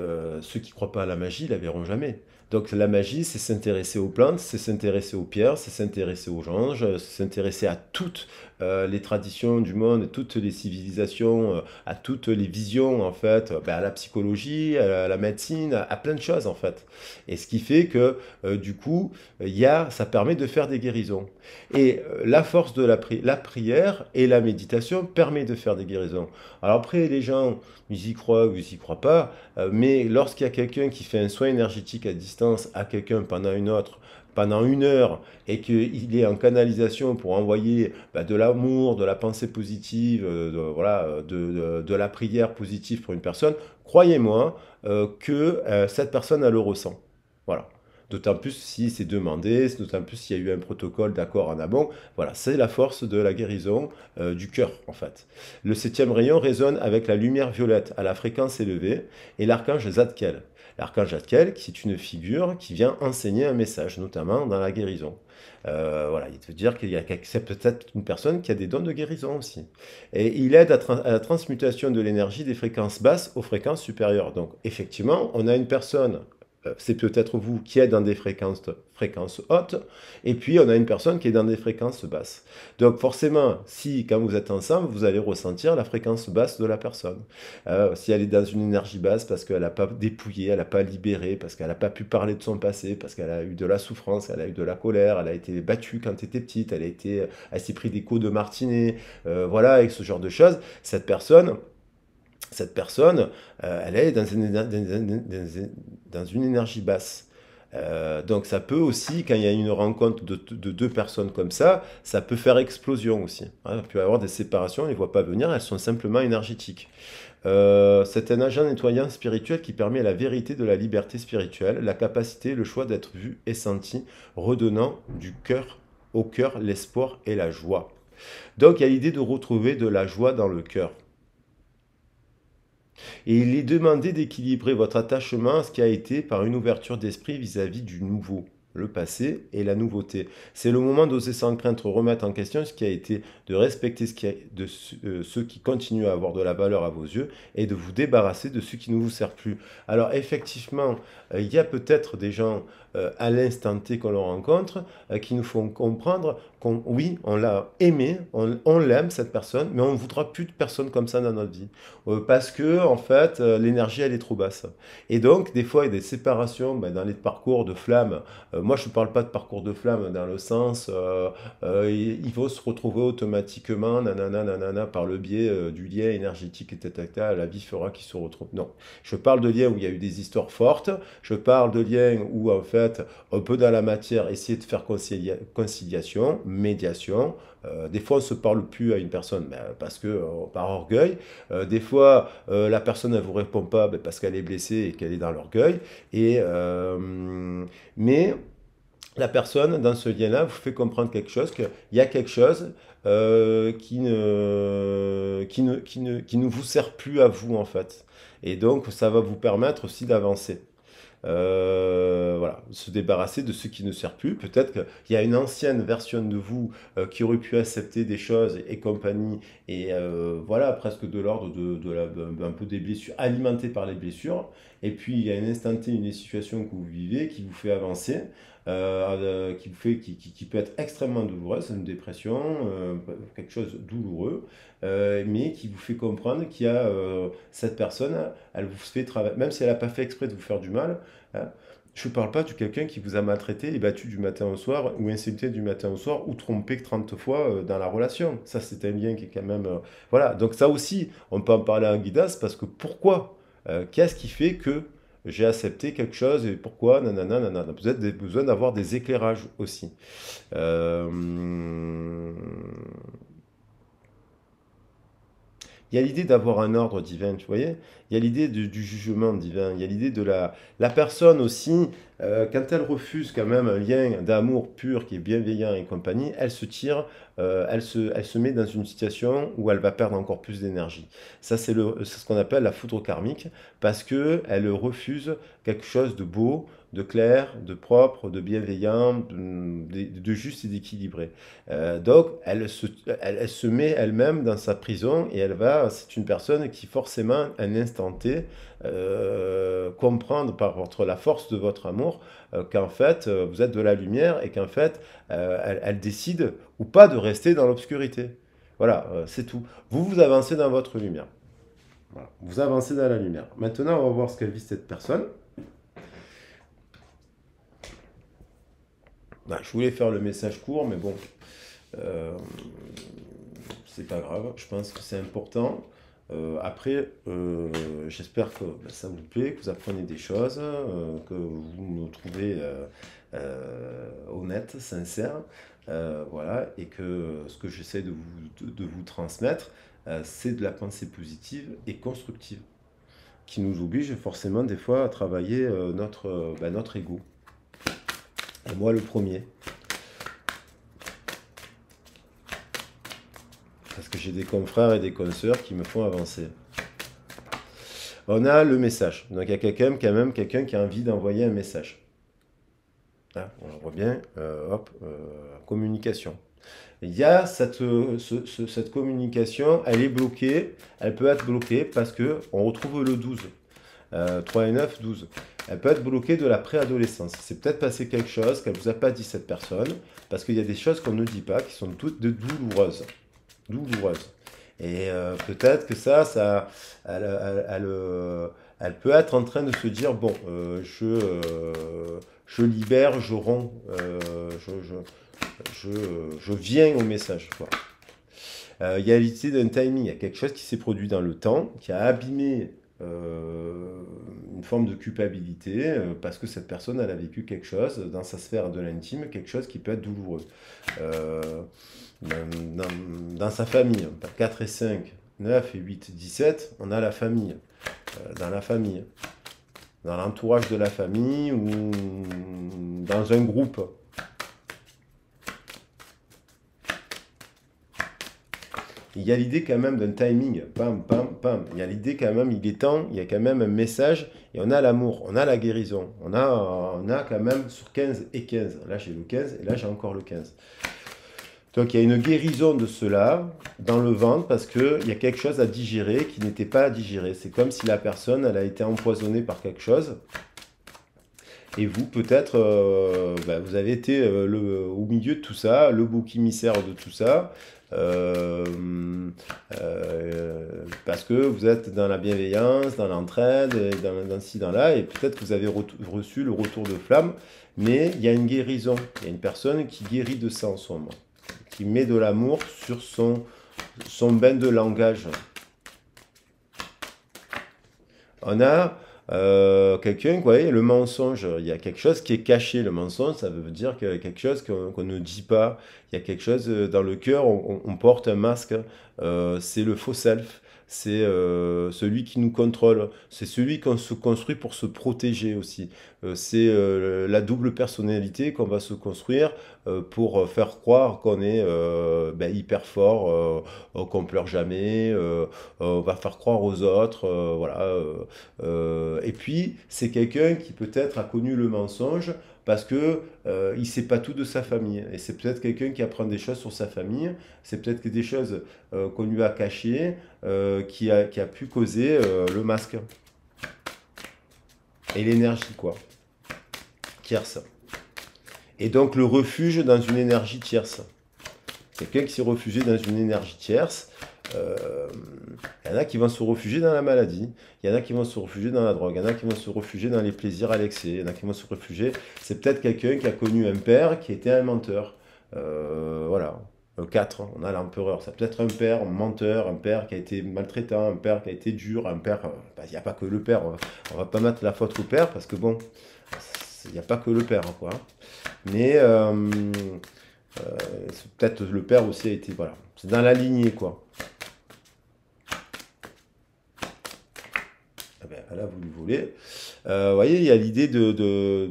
ceux qui ne croient pas à la magie, ils la verront jamais. Donc la magie, c'est s'intéresser aux plantes, c'est s'intéresser aux pierres, c'est s'intéresser aux anges, c'est s'intéresser à toutes les traditions du monde, toutes les civilisations, à toutes les visions en fait, à la psychologie, à la médecine, à plein de choses en fait. Et ce qui fait que du coup, ça permet de faire des guérisons. Et la force de la prière et la méditation permet de faire des guérisons. Alors après, les gens, ils y croient ou ils y croient pas, mais lorsqu'il y a quelqu'un qui fait un soin énergétique à distance à quelqu'un pendant 1 heure, et qu'il est en canalisation pour envoyer de l'amour, de la pensée positive, voilà, de la prière positive pour une personne, croyez-moi que cette personne, elle le ressent. Voilà. D'autant plus si c'est demandé, d'autant plus s'il y a eu un protocole d'accord en amont. Voilà, c'est la force de la guérison du cœur, en fait. Le septième rayon résonne avec la lumière violette à la fréquence élevée et l'archange Zadkiel. L'archange Zadkiel, c'est une figure qui vient enseigner un message, notamment dans la guérison. Voilà, il veut dire c'est peut-être une personne qui a des dons de guérison aussi. Et il aide à la transmutation de l'énergie des fréquences basses aux fréquences supérieures. Donc, effectivement, on a une personne, c'est peut-être vous qui êtes dans des fréquences hautes, et puis on a une personne qui est dans des fréquences basses. Donc forcément, si quand vous êtes ensemble, vous allez ressentir la fréquence basse de la personne. Si elle est dans une énergie basse parce qu'elle n'a pas dépouillé, elle n'a pas libéré, parce qu'elle n'a pas pu parler de son passé, parce qu'elle a eu de la souffrance, elle a eu de la colère, elle a été battue quand elle était petite, elle s'est pris des coups de martinet, voilà, et ce genre de choses, cette personne, elle est dans une énergie basse. Donc ça peut aussi, quand il y a une rencontre de deux personnes comme ça peut faire explosion aussi. Hein. Il peut y avoir des séparations, on ne les voit pas venir, elles sont simplement énergétiques. C'est un agent nettoyant spirituel qui permet la vérité de la liberté spirituelle, la capacité, le choix d'être vu et senti, redonnant du cœur au cœur l'espoir et la joie. Donc il y a l'idée de retrouver de la joie dans le cœur. Et il est demandé d'équilibrer votre attachement à ce qui a été par une ouverture d'esprit vis-à-vis du nouveau, le passé et la nouveauté. C'est le moment d'oser sans crainte remettre en question ce qui a été, de respecter ce qui continue à avoir de la valeur à vos yeux et de vous débarrasser de ce qui ne vous sert plus. Alors effectivement, il y a peut-être des gens à l'instant T qu'on rencontre qui nous font comprendre oui, on l'a aimé, on l'aime cette personne, mais on ne voudra plus de personnes comme ça dans notre vie. Parce que, en fait, l'énergie, elle est trop basse. Et donc, des fois, il y a des séparations dans les parcours de flammes. Moi, je ne parle pas de parcours de flammes dans le sens, il faut se retrouver automatiquement, nanana, nanana, par le biais du lien énergétique, etc. La vie fera qu'ils se retrouvent. Non. Je parle de liens où il y a eu des histoires fortes. Je parle de liens où, en fait, on peut dans la matière essayer de faire conciliation, médiation. Des fois, on ne se parle plus à une personne parce que par orgueil. Des fois, la personne ne vous répond pas parce qu'elle est blessée et qu'elle est dans l'orgueil. Mais la personne, dans ce lien-là, vous fait comprendre quelque chose, qu'il y a quelque chose qui ne vous sert plus à vous, en fait. Et donc, ça va vous permettre aussi d'avancer. Voilà, se débarrasser de ce qui ne sert plus. Peut-être qu'il y a une ancienne version de vous qui aurait pu accepter des choses et compagnie, et voilà, presque de l'ordre un peu des blessures, alimentées par les blessures. Et puis il y a un instant T, une situation que vous vivez qui vous fait avancer, qui peut être extrêmement douloureuse, une dépression, quelque chose de douloureux, mais qui vous fait comprendre qu'il y a cette personne, elle vous fait travailler, même si elle n'a pas fait exprès de vous faire du mal. Hein. Je ne parle pas de quelqu'un qui vous a maltraité et battu du matin au soir, ou insulté du matin au soir, ou trompé 30 fois dans la relation. Ça, c'est un lien qui est quand même... voilà, donc ça aussi, on peut en parler en guidance, parce que pourquoi? Qu'est-ce qui fait que j'ai accepté quelque chose et pourquoi? Nanana, nanana. Vous avez besoin d'avoir des éclairages aussi. Euh, Il y a l'idée d'avoir un ordre divin, tu voyez? Il y a l'idée du jugement divin. Il y a l'idée de la personne aussi, quand elle refuse quand même un lien d'amour pur qui est bienveillant et compagnie, elle se tire, elle se met dans une situation où elle va perdre encore plus d'énergie. Ça, c'est ce qu'on appelle la foudre karmique, parce que elle refuse quelque chose de beau, de clair, de propre, de bienveillant, de juste et d'équilibré. Donc, elle se met elle-même dans sa prison, et c'est une personne qui forcément, à un instant T, comprendre la force de votre amour, qu'en fait, vous êtes de la lumière, et qu'en fait, elle décide ou pas de rester dans l'obscurité. Voilà, c'est tout. Vous avancez dans votre lumière. Voilà. Vous avancez dans la lumière. Maintenant, on va voir ce qu'elle vit cette personne. Je voulais faire le message court, mais bon, euh, c'est pas grave, je pense que c'est important. Après, j'espère que ça vous plaît, que vous apprenez des choses, que vous me trouvez honnête, sincère, voilà, et que ce que j'essaie de vous transmettre, c'est de la pensée positive et constructive, qui nous oblige forcément des fois à travailler notre ego. Et moi le premier. Parce que j'ai des confrères et des consoeurs qui me font avancer. On a le message. Donc il y a quand même quelqu'un qui a envie d'envoyer un message. Là, on voit bien, communication. Il y a cette communication, elle est bloquée, elle peut être bloquée parce que on retrouve le 12. 3 et 9, 12. Elle peut être bloquée de la préadolescence. C'est peut-être passé quelque chose qu'elle ne vous a pas dit, cette personne, parce qu'il y a des choses qu'on ne dit pas, qui sont toutes douloureuses. Douloureuse. Et peut-être que elle peut être en train de se dire, bon, je libère, je romps, je viens au message, quoi. Il y a l'idée d'un timing, il y a quelque chose qui s'est produit dans le temps, qui a abîmé une forme de culpabilité, parce que cette personne, elle a vécu quelque chose dans sa sphère de l'intime, quelque chose qui peut être douloureux. Euh, dans sa famille, 4 et 5, 9 et 8, 17, on a la famille. Dans la famille, dans l'entourage de la famille, ou dans un groupe. Il y a l'idée quand même d'un timing, pam, pam, pam. Il y a l'idée quand même, il est temps, il y a quand même un message, et on a l'amour, on a la guérison. On a quand même sur 15 et 15. Là j'ai le 15, et là j'ai encore le 15. Donc il y a une guérison de cela dans le ventre, parce qu'il y a quelque chose à digérer qui n'était pas à digérer. C'est comme si la personne, elle a été empoisonnée par quelque chose. Et vous, peut-être, vous avez été au milieu de tout ça, le bouc émissaire de tout ça, euh, parce que vous êtes dans la bienveillance, dans l'entraide, et dans ci, dans là, et peut-être que vous avez reçu le retour de flamme, mais il y a une guérison. Il y a une personne qui guérit de ça en ce moment, qui met de l'amour sur son bain de langage. On a quelqu'un, vous voyez, le mensonge, il y a quelque chose qui est caché. Le mensonge, ça veut dire qu'il y a quelque chose qu'on ne dit pas. Il y a quelque chose dans le cœur, on porte un masque, c'est le faux self. c'est celui qui nous contrôle, c'est celui qu'on se construit pour se protéger aussi. C'est la double personnalité qu'on va se construire pour faire croire qu'on est ben, hyper fort, qu'on pleure jamais, on va faire croire aux autres, voilà. Et puis, c'est quelqu'un qui peut-être a connu le mensonge parce que il sait pas tout de sa famille. Et c'est peut-être quelqu'un qui apprend des choses sur sa famille. C'est peut-être que des choses qu'on lui a cachées, qui a pu causer le masque et l'énergie, quoi, tierce. Et donc le refuge dans une énergie tierce. Quelqu'un qui s'est réfugié dans une énergie tierce. Il y en a qui vont se réfugier dans la maladie, il y en a qui vont se réfugier dans la drogue, il y en a qui vont se réfugier dans les plaisirs à l'excès, il y en a qui vont se réfugier. C'est peut-être quelqu'un qui a connu un père qui était un menteur. Voilà. 4, on a l'empereur. Ça peut être un père menteur, un père qui a été maltraitant, un père qui a été dur, un père. Il n'y a pas que le père. On va pas mettre la faute au père parce que bon, il n'y a pas que le père, quoi. Mais peut-être le père aussi a été. Voilà. C'est dans la lignée, quoi. Ah ben, là, vous lui volez. Vous voyez, il y a l'idée de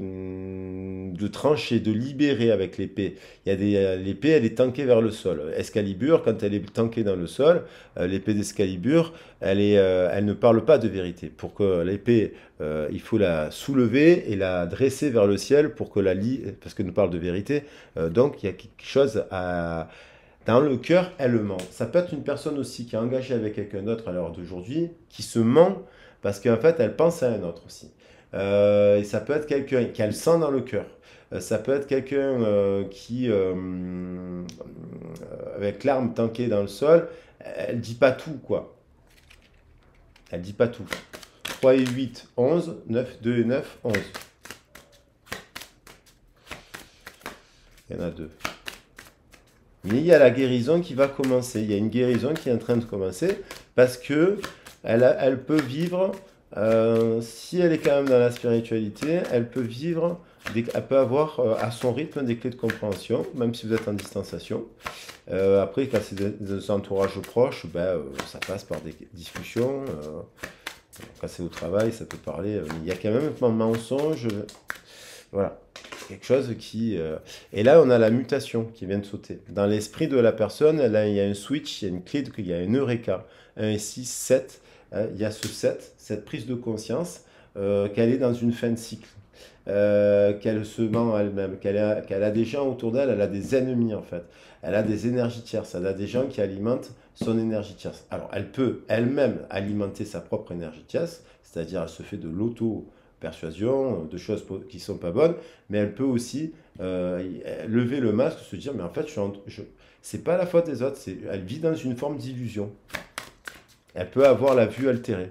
trancher, de libérer avec l'épée. L'épée, elle est tankée vers le sol. Excalibur, quand elle est tankée dans le sol, l'épée d'Excalibur, elle ne parle pas de vérité. Pour que l'épée, il faut la soulever et la dresser vers le ciel pour que parce qu'elle nous parle de vérité. Donc, il y a quelque chose à... Dans le cœur, elle ment. Ça peut être une personne aussi qui est engagée avec quelqu'un d'autre à l'heure d'aujourd'hui, qui se ment parce qu'en fait, elle pense à un autre aussi. Et ça peut être quelqu'un qui a le sang dans le cœur. Ça peut être quelqu'un qui, avec l'arme tankée dans le sol, elle dit pas tout, quoi. Elle dit pas tout. 3 et 8, 11. 9, 2 et 9, 11. Il y en a deux. Mais il y a la guérison qui va commencer. Il y a une guérison qui est en train de commencer parce que elle peut vivre, si elle est quand même dans la spiritualité, elle peut vivre, elle peut avoir à son rythme des clés de compréhension, même si vous êtes en distanciation. Après, quand c'est des entourages proches, ben, ça passe par des discussions. Quand c'est au travail, ça peut parler. Mais il y a quand même un mensonge. Voilà. Quelque chose qui... Et là, on a la mutation qui vient de sauter. Dans l'esprit de la personne, là, il y a un switch, il y a une clé, il y a un eureka. 1 et 6, 7. Il y a ce 7, cette prise de conscience qu'elle est dans une fin de cycle. Qu'elle se ment elle-même, qu'elle a des gens autour d'elle, elle a des ennemis en fait. Elle a des énergies tierces, elle a des gens qui alimentent son énergie tierce. Alors, elle peut elle-même alimenter sa propre énergie tierce, c'est-à-dire elle se fait de l'auto-persuasion, de choses qui ne sont pas bonnes, mais elle peut aussi lever le masque, se dire, mais en fait, c'est pas la faute des autres, elle vit dans une forme d'illusion. Elle peut avoir la vue altérée.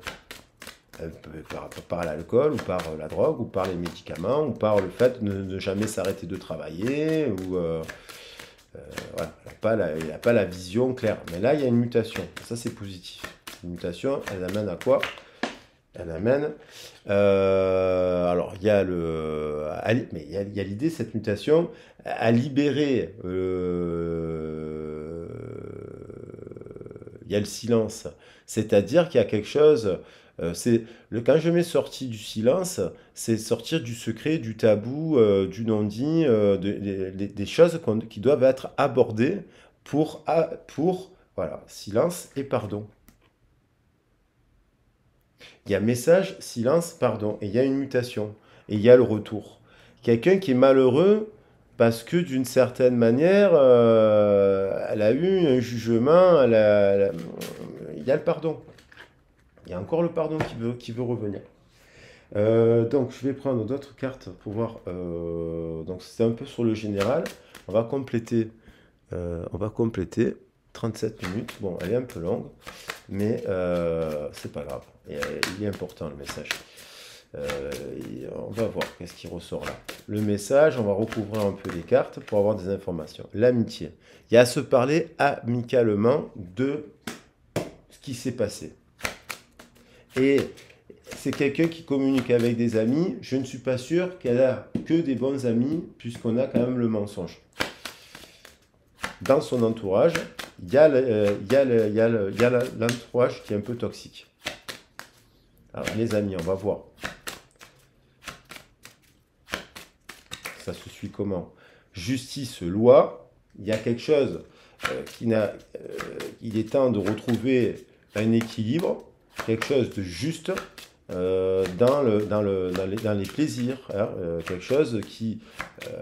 Par l'alcool, ou par la drogue, ou par les médicaments, ou par le fait de ne jamais s'arrêter de travailler, ou voilà, il n'a pas la vision claire. Mais là, il y a une mutation. Ça, c'est positif. Une mutation, elle amène à quoi? Elle amène... alors, il y a mais il y a l'idée, cette mutation, à libérer... il y a le silence. C'est-à-dire qu'il y a quelque chose... quand je mets sortie du silence, c'est sortir du secret, du tabou, du non-dit, des choses qui doivent être abordées pour voilà, silence et pardon. Il y a message, silence, pardon. Et il y a une mutation. Et il y a le retour. Quelqu'un qui est malheureux parce que d'une certaine manière, elle a eu un jugement, il y a le pardon. Il y a encore le pardon qui veut revenir. Donc, je vais prendre d'autres cartes pour voir. Donc, c'est un peu sur le général. On va compléter 37 minutes. Bon, elle est un peu longue, mais c'est pas grave. Il est important le message. On va voir qu'est-ce qui ressort là. Le message, on va recouvrir un peu les cartes pour avoir des informations. L'amitié. Il y a à se parler amicalement de ce qui s'est passé. Et c'est quelqu'un qui communique avec des amis. Je ne suis pas sûr qu'elle a que des bons amis, puisqu'on a quand même le mensonge. Dans son entourage, il y a l'entourage qui est un peu toxique. Alors les amis, on va voir. Ça se suit comment? Justice, loi, il y a quelque chose il est temps de retrouver un équilibre, quelque chose de juste dans les plaisirs, hein, quelque chose qui...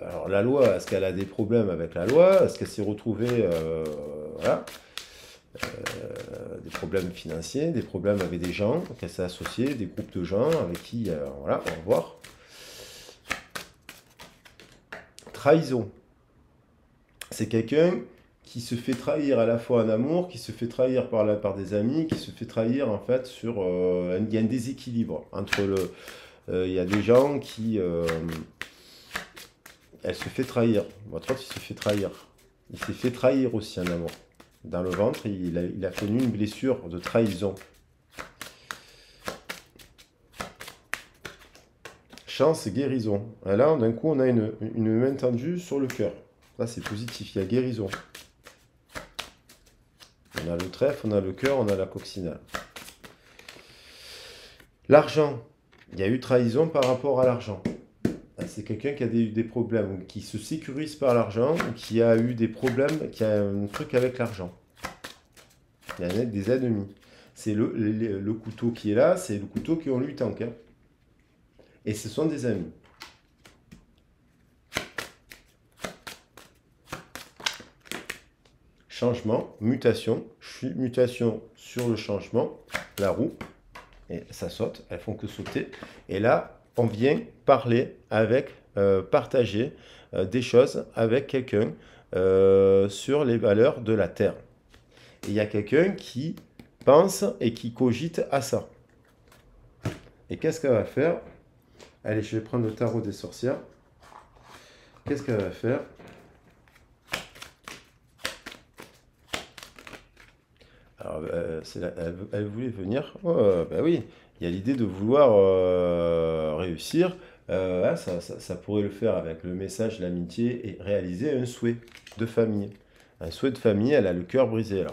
alors la loi, est-ce qu'elle a des problèmes avec la loi? Est-ce qu'elle s'est retrouvée... voilà, des problèmes financiers, des problèmes avec des gens qu'elle s'est associée, des groupes de gens avec qui... voilà, on va voir. Trahison. C'est quelqu'un qui se fait trahir à la fois en amour, qui se fait trahir par des amis, qui se fait trahir en fait sur... il y a un déséquilibre entre le... il y a des gens qui... elle se fait trahir. Votre autre, il se fait trahir. Il s'est fait trahir aussi en amour. Dans le ventre, il a connu une blessure de trahison. Chance et guérison. Et là, d'un coup, on a une main tendue sur le cœur. Là, c'est positif, il y a guérison. On a le trèfle, on a le cœur, on a la coccinelle. L'argent. Il y a eu trahison par rapport à l'argent. C'est quelqu'un qui a eu des problèmes, qui se sécurise par l'argent, qui a eu des problèmes, qui a un truc avec l'argent. Il y a des ennemis. C'est le couteau qui est là, c'est le couteau qui ont lui tank. Hein. Et ce sont des amis. Changement, mutation, mutation sur le changement, la roue, et ça saute, elles font que sauter. Et là, on vient parler avec, partager des choses avec quelqu'un sur les valeurs de la Terre. Et il y a quelqu'un qui pense et qui cogite à ça. Et qu'est-ce qu'elle va faire? Allez, je vais prendre le tarot des sorcières. Qu'est-ce qu'elle va faire? Alors, elle voulait venir. Oh, bah oui, il y a l'idée de vouloir réussir. Hein, ça pourrait le faire avec le message, l'amitié et réaliser un souhait de famille. Un souhait de famille, elle a le cœur brisé là.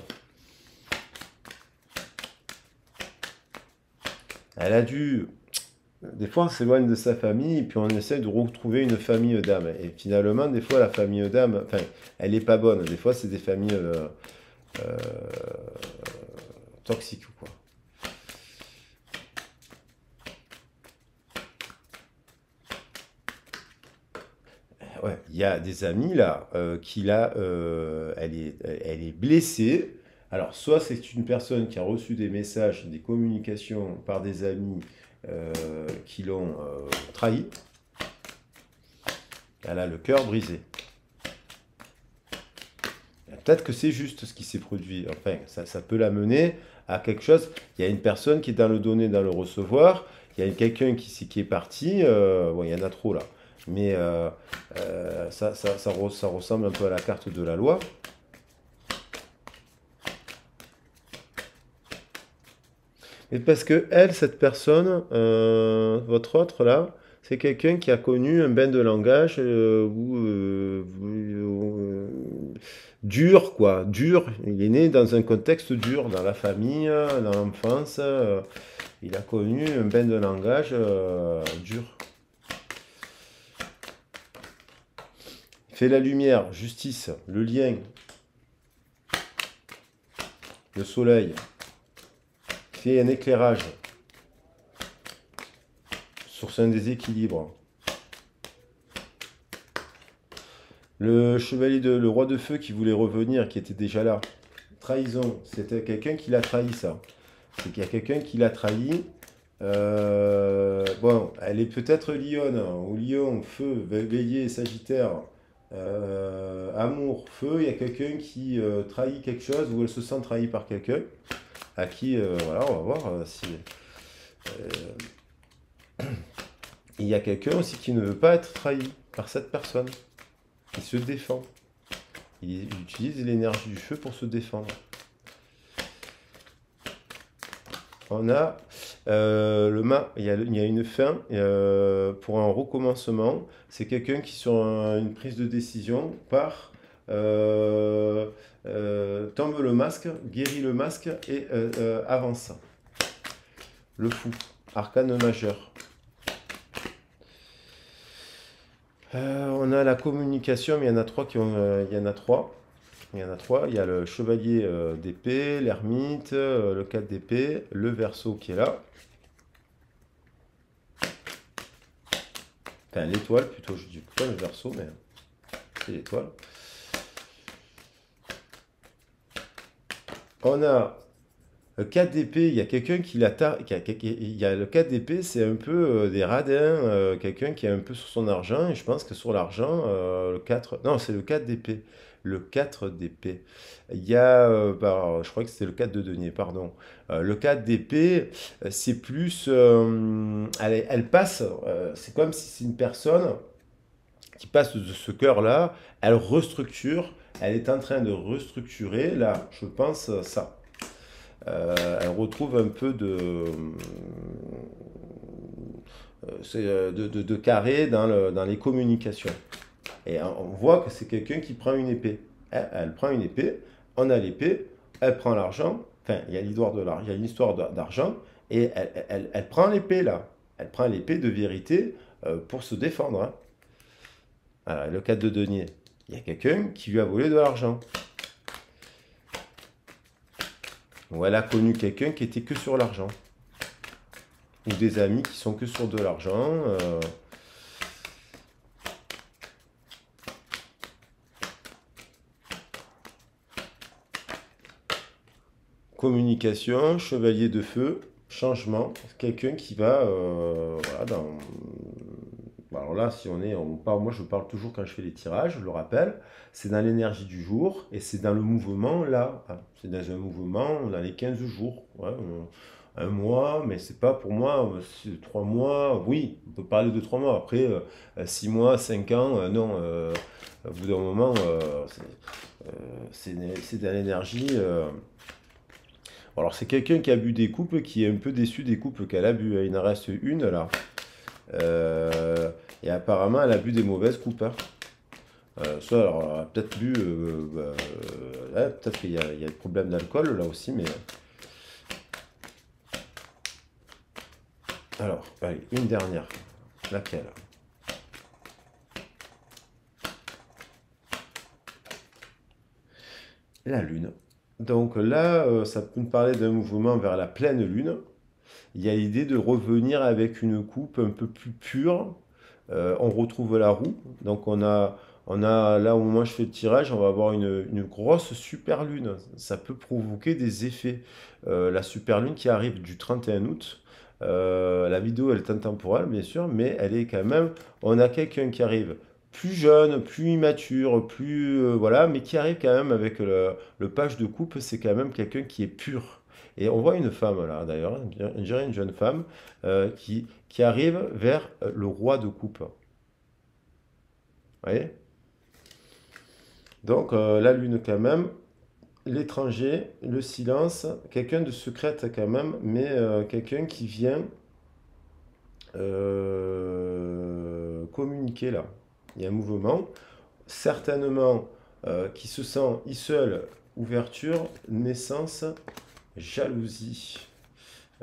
Elle a dû... Des fois, on s'éloigne de sa famille et puis on essaie de retrouver une famille d'âme. Et finalement, des fois, la famille d'âme, enfin, elle n'est pas bonne. Des fois, c'est des familles toxiques, quoi. Ouais, il y a des amis là elle est blessée. Alors, soit c'est une personne qui a reçu des messages, des communications par des amis qui l'ont trahi. Elle a le cœur brisé. Peut-être que c'est juste ce qui s'est produit. Enfin, ça peut l'amener à quelque chose. Il y a une personne qui est dans le donner, dans le recevoir. Il y a quelqu'un qui est parti. Bon, il y en a trop là. Mais ça ressemble un peu à la carte de la loi. Et parce que elle, cette personne, votre autre là, c'est quelqu'un qui a connu un bain de langage dur, quoi. Dur. Il est né dans un contexte dur, dans la famille, dans l'enfance. Il a connu un bain de langage dur. Il fait la lumière, justice, le lien, le soleil. Fait un éclairage sur un déséquilibre. Le le roi de feu qui voulait revenir, qui était déjà là. Trahison, c'était quelqu'un qui l'a trahi, ça. C'est qu'il y a quelqu'un qui l'a trahi. Bon, elle est peut-être lionne, ou lion, feu, bélier, sagittaire, amour, feu. Il y a quelqu'un qui trahit quelque chose, ou elle se sent trahie par quelqu'un. À qui, voilà, on va voir si... il y a quelqu'un aussi qui ne veut pas être trahi par cette personne. Il se défend. Il utilise l'énergie du feu pour se défendre. On a il y a une fin pour un recommencement. C'est quelqu'un qui, sur une prise de décision, part tombe le masque, guérit le masque et avance. Le fou, arcane majeur. On a la communication, mais il y en a trois qui ont, il y en a trois. Il y en a trois. Il y a le chevalier d'épée, l'ermite, le 4 d'épée, le verso qui est là. Enfin, l'étoile plutôt, je dis pas le verso, mais c'est l'étoile. On a le 4 d'épée, il y a quelqu'un qui l'attaque. Il y a le 4 d'épée, c'est un peu des radins, quelqu'un qui est un peu sur son argent. Et je pense que sur l'argent, le 4. Non, c'est le 4 d'épée. Le 4 d'épée. Il y a. Je crois que c'était le 4 de denier, pardon. Le 4 d'épée, c'est plus. Elle passe. C'est comme si c'est une personne qui passe de ce cœur-là. Elle restructure. Elle est en train de restructurer. Là, je pense ça. Elle retrouve un peu de carré dans les communications. Et on voit que c'est quelqu'un qui prend une épée. Elle prend une épée, on a l'épée, elle prend l'argent, enfin, il y a une histoire d'argent, et elle prend l'épée là. Elle prend l'épée de vérité pour se défendre. Hein. Voilà, le 4 de denier. Il y a quelqu'un qui lui a volé de l'argent. Ou elle a connu quelqu'un qui était que sur l'argent. Ou des amis qui sont que sur de l'argent. Communication, chevalier de feu, changement. Quelqu'un qui va... voilà, alors là, si on parle, moi je parle toujours quand je fais les tirages, je le rappelle, c'est dans l'énergie du jour et c'est dans le mouvement là. Hein. C'est dans un mouvement dans les 15 jours. Ouais, un mois, mais c'est pas pour moi, 3 mois, oui, on peut parler de 3 mois. Après, 6 mois, 5 ans, non. Au bout d'un moment, c'est dans l'énergie. Alors c'est quelqu'un qui a bu des coupes, qui est un peu déçu des coupes qu'elle a bu. Il en reste une là. Et apparemment, elle a bu des mauvaises coupes. Hein. Ça, alors, elle a peut-être bu. Peut-être qu'il y a des problèmes d'alcool là aussi, mais. Alors, allez, une dernière. Laquelle? La Lune. Donc là, ça peut nous parler d'un mouvement vers la pleine Lune. Il y a l'idée de revenir avec une coupe un peu plus pure. On retrouve la roue. Donc on a là, au moment où je fais le tirage, on va avoir une grosse super lune. Ça peut provoquer des effets. La super lune qui arrive du 31 août. La vidéo, elle est intemporelle, bien sûr, mais elle est quand même. On a quelqu'un qui arrive plus jeune, plus immature, plus. Voilà, mais qui arrive quand même avec le page de coupe. C'est quand même quelqu'un qui est pur. Et on voit une femme là, d'ailleurs, on dirait une jeune femme qui arrive vers le roi de coupe. Vous voyez? Donc la lune quand même, l'étranger, le silence, quelqu'un de secrète quand même, mais quelqu'un qui vient communiquer là. Il y a un mouvement, certainement qui se sent seul, ouverture, naissance, jalousie.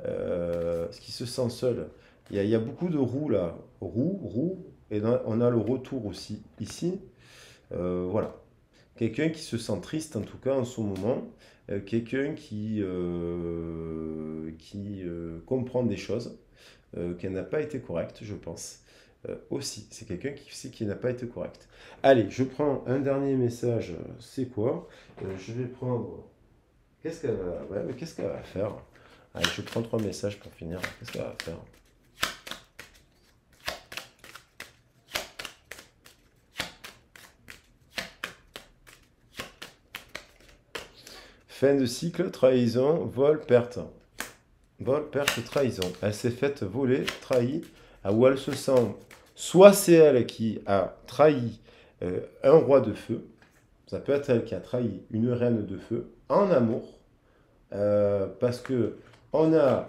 Ce qui se sent seul. Il y a beaucoup de roues là. Roue, et on a le retour aussi ici. Voilà. Quelqu'un qui se sent triste en tout cas en ce moment. Quelqu'un qui comprend des choses, qui n'a pas été correct, je pense. Aussi, c'est quelqu'un qui sait qu'il n'a pas été correct. Allez, je prends un dernier message. C'est quoi? Je vais prendre. Qu'est-ce qu'elle va... Ouais, mais qu'est-ce qu'elle va faire? Allez, je prends 3 messages pour finir. Qu'est-ce qu'elle va faire? Fin de cycle, trahison, vol, perte. Vol, perte, trahison. Elle s'est faite voler, trahie, où elle se sent. Soit c'est elle qui a trahi un roi de feu, ça peut être elle qui a trahi une reine de feu, en amour, parce que on a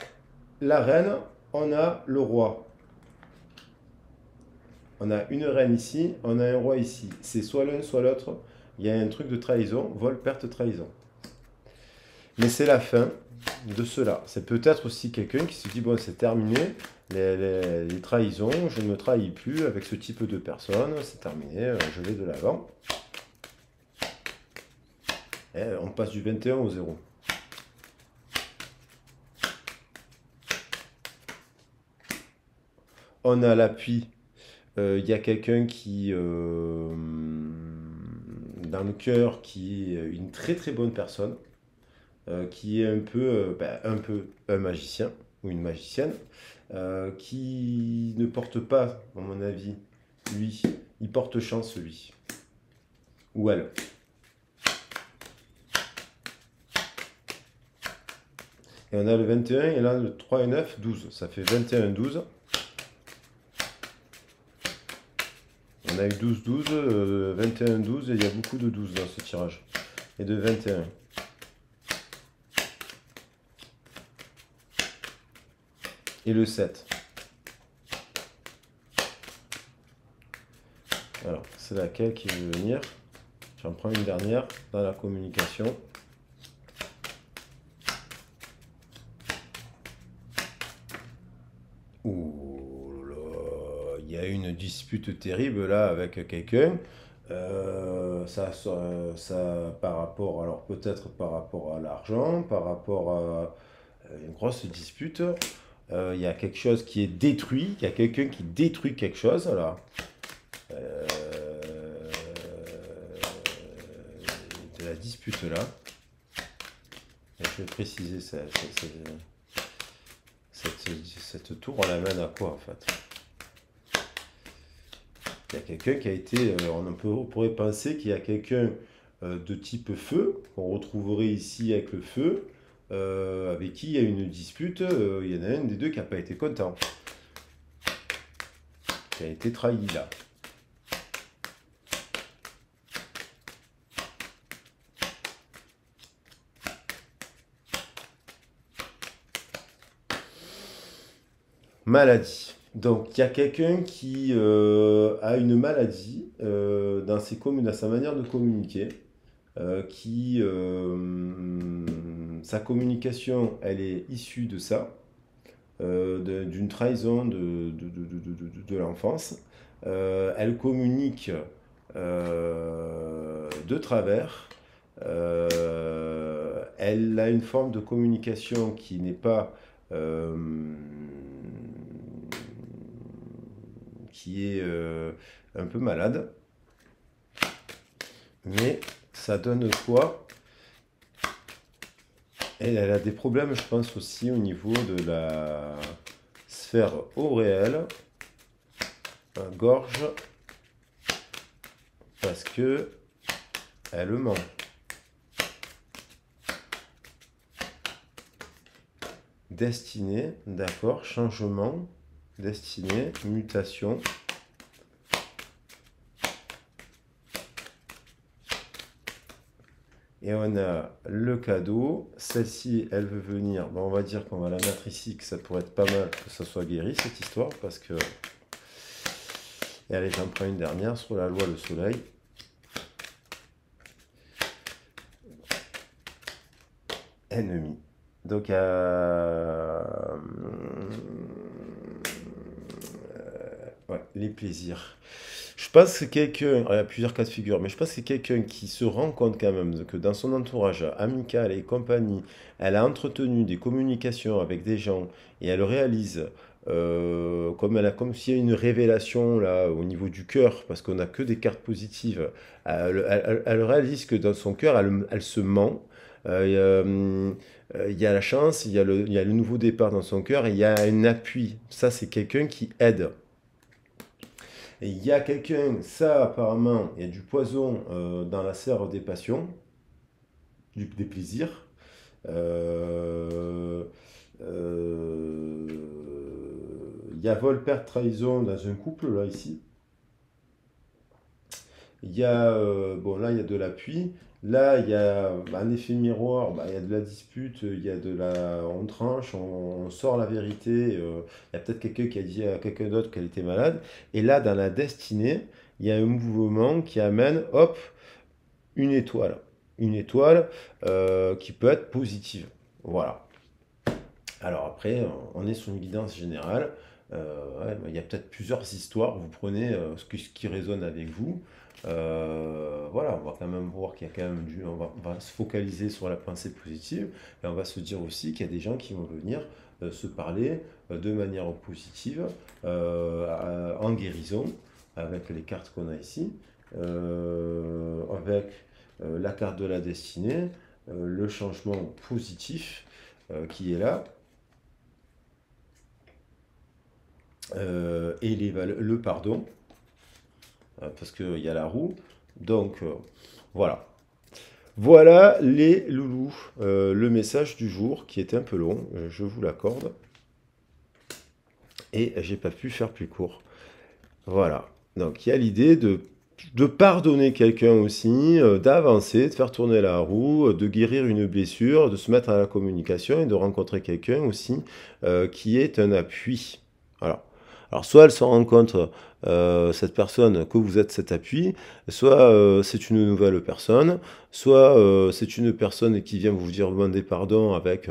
la reine, on a le roi. On a une reine ici, on a un roi ici. C'est soit l'un, soit l'autre. il y a un truc de trahison, vol, perte, trahison. Mais c'est la fin de cela. C'est peut-être aussi quelqu'un qui se dit, bon, c'est terminé, les trahisons, je ne me trahis plus avec ce type de personne, c'est terminé, je vais de l'avant. Et on passe du 21 au 0. On a l'appui. Il y a quelqu'un qui, dans le cœur, qui est une très très bonne personne, qui est un peu un magicien ou une magicienne, qui ne porte pas, à mon avis, lui, il porte chance, lui, ou elle. Et on a le 21, et là le 3 et 9, 12. Ça fait 21, 12. On a eu 12, 12, 21, 12, et il y a beaucoup de 12 dans ce tirage. Et de 21. Et le 7. Alors, c'est laquelle qui veut venir? J'en prends une dernière dans la communication. Ouh là, il y a une dispute terrible là avec quelqu'un. Ça par rapport, alors peut-être par rapport à l'argent, par rapport à une grosse dispute. Il y a quelque chose qui est détruit, il y a quelqu'un qui détruit quelque chose là. De la dispute là. Et je vais préciser cette tour, on l'amène à quoi en fait? Il y a quelqu'un qui a été, on pourrait penser qu'il y a quelqu'un de type feu, qu'on retrouverait ici avec le feu, avec qui il y a une dispute, il y en a un des deux qui n'a pas été content, qui a été trahi là. Maladie. Donc, il y a quelqu'un qui a une maladie dans dans sa manière de communiquer, sa communication, elle est issue de ça, d'une trahison de l'enfance. Elle communique de travers. Elle a une forme de communication qui n'est pas qui est un peu malade. Mais ça donne quoi? Elle a des problèmes, je pense, aussi au niveau de la sphère auréale, gorge, parce que elle ment. Destinée, d'accord, changement, destinée, mutation. Et on a le cadeau. Celle-ci, elle veut venir. Bon, on va dire qu'on va la mettre ici, que ça pourrait être pas mal que ça soit guéri, cette histoire, parce que... Et allez, j'en prends une dernière sur la loi le soleil. Ennemi. Donc, ouais, les plaisirs. Je pense que quelqu'un, il y a plusieurs cas de figure, mais je pense que c'est quelqu'un qui se rend compte quand même que dans son entourage amical et compagnie, elle a entretenu des communications avec des gens et elle réalise comme s'il y a une révélation là au niveau du cœur, parce qu'on n'a que des cartes positives. Elle réalise que dans son cœur, elle se ment. Il y a la chance, il y a le nouveau départ dans son cœur et il y a un appui. Ça, c'est quelqu'un qui aide. Et il y a quelqu'un, ça apparemment, il y a du poison dans la serre des passions, des plaisirs. Euh, euh, il y a vol, perte, trahison dans un couple, là, ici. Il y a, bon, là, il y a de l'appui. Là, il y a un effet miroir, il y a de la dispute, il y a on tranche, on sort la vérité. Il y a peut-être quelqu'un qui a dit à quelqu'un d'autre qu'elle était malade. Et là, dans la destinée, il y a un mouvement qui amène, hop, une étoile. Une étoile qui peut être positive. Voilà. Alors après, on est sur une guidance générale. Ouais, il y a peut-être plusieurs histoires. Vous prenez ce qui résonne avec vous. Voilà, on va quand même voir qu'il y a quand même on va se focaliser sur la pensée positive et on va se dire aussi qu'il y a des gens qui vont venir se parler de manière positive en guérison avec les cartes qu'on a ici, avec la carte de la destinée, le changement positif qui est là. Et le pardon, parce qu'il y a la roue. Donc, voilà. Voilà les loulous. Le message du jour, qui est un peu long, je vous l'accorde. Et j'ai pas pu faire plus court. Voilà. Donc, il y a l'idée de pardonner quelqu'un aussi, d'avancer, de faire tourner la roue, de guérir une blessure, de se mettre à la communication et de rencontrer quelqu'un aussi qui est un appui. Voilà. Alors, soit elle se rencontre, cette personne, que vous êtes cet appui, soit c'est une nouvelle personne, soit c'est une personne qui vient vous dire demander pardon avec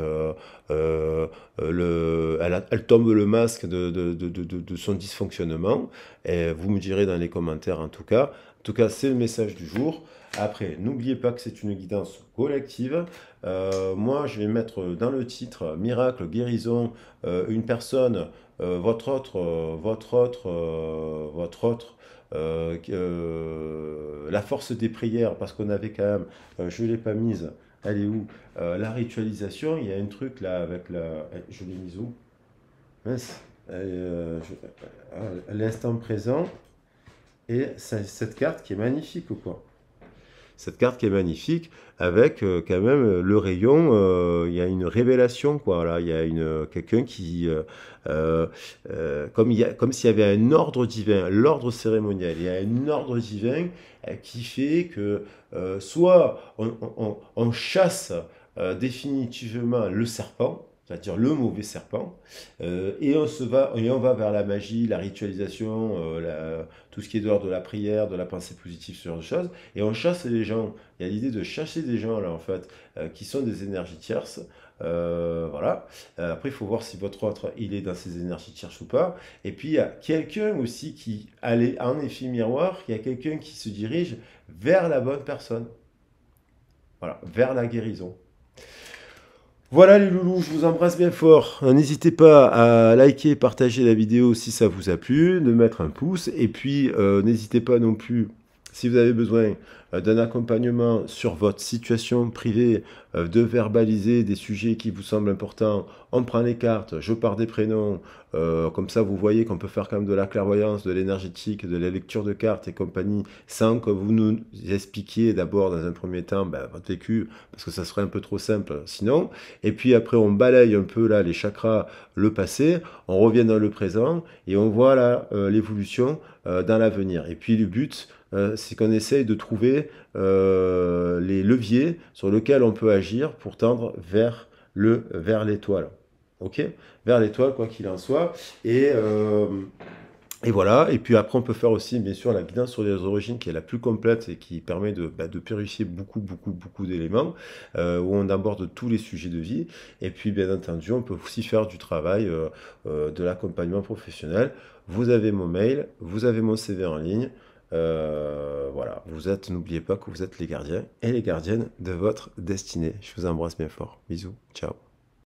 elle tombe le masque de son dysfonctionnement, et vous me direz dans les commentaires en tout cas. En tout cas, c'est le message du jour. Après, n'oubliez pas que c'est une guidance collective. Moi, je vais mettre dans le titre miracle, guérison, une personne, votre autre, la force des prières, parce qu'on avait quand même, je ne l'ai pas mise, elle est où? La ritualisation, il y a un truc là avec la. Je l'ai mise où? Mince. L'instant présent, et cette carte qui est magnifique ou quoi? Cette carte qui est magnifique, avec quand même le rayon, il y a une révélation, quoi. Là, il y a quelqu'un qui, comme s'il y avait un ordre divin, l'ordre cérémoniel. Il y a un ordre divin qui fait que soit on chasse définitivement le serpent, c'est-à-dire le mauvais serpent, et on va vers la magie, la ritualisation, tout ce qui est dehors de la prière, de la pensée positive, ce genre de choses, et on chasse les gens. Il y a l'idée de chasser des gens, là, en fait, qui sont des énergies tierces. Voilà. Après, il faut voir si votre autre, il est dans ces énergies tierces ou pas. Et puis, il y a quelqu'un aussi qui, en effet miroir, il y a quelqu'un qui se dirige vers la bonne personne. Voilà, vers la guérison. Voilà les loulous, je vous embrasse bien fort. N'hésitez pas à liker et partager la vidéo si ça vous a plu, de mettre un pouce. Et puis, n'hésitez pas non plus, si vous avez besoin d'un accompagnement sur votre situation privée, de verbaliser des sujets qui vous semblent importants. On prend les cartes, je pars des prénoms. Comme ça, vous voyez qu'on peut faire quand même de la clairvoyance, de l'énergétique, de la lecture de cartes et compagnie, sans que vous nous expliquiez d'abord, dans un premier temps, votre vécu, parce que ça serait un peu trop simple sinon. Et puis après, on balaye un peu là les chakras, le passé, on revient dans le présent et on voit là l'évolution dans l'avenir. Et puis le but, c'est qu'on essaye de trouver les leviers sur lesquels on peut agir pour tendre vers l'étoile. Ok? Vers l'étoile, quoi qu'il en soit. Et voilà, et puis après on peut faire aussi bien sûr la guidance sur les origines qui est la plus complète et qui permet de purifier beaucoup d'éléments, où on aborde tous les sujets de vie. Et puis bien entendu on peut aussi faire du travail de l'accompagnement professionnel. Vous avez mon mail, vous avez mon CV en ligne. Voilà, n'oubliez pas que vous êtes les gardiens et les gardiennes de votre destinée. Je vous embrasse bien fort. Bisous, ciao.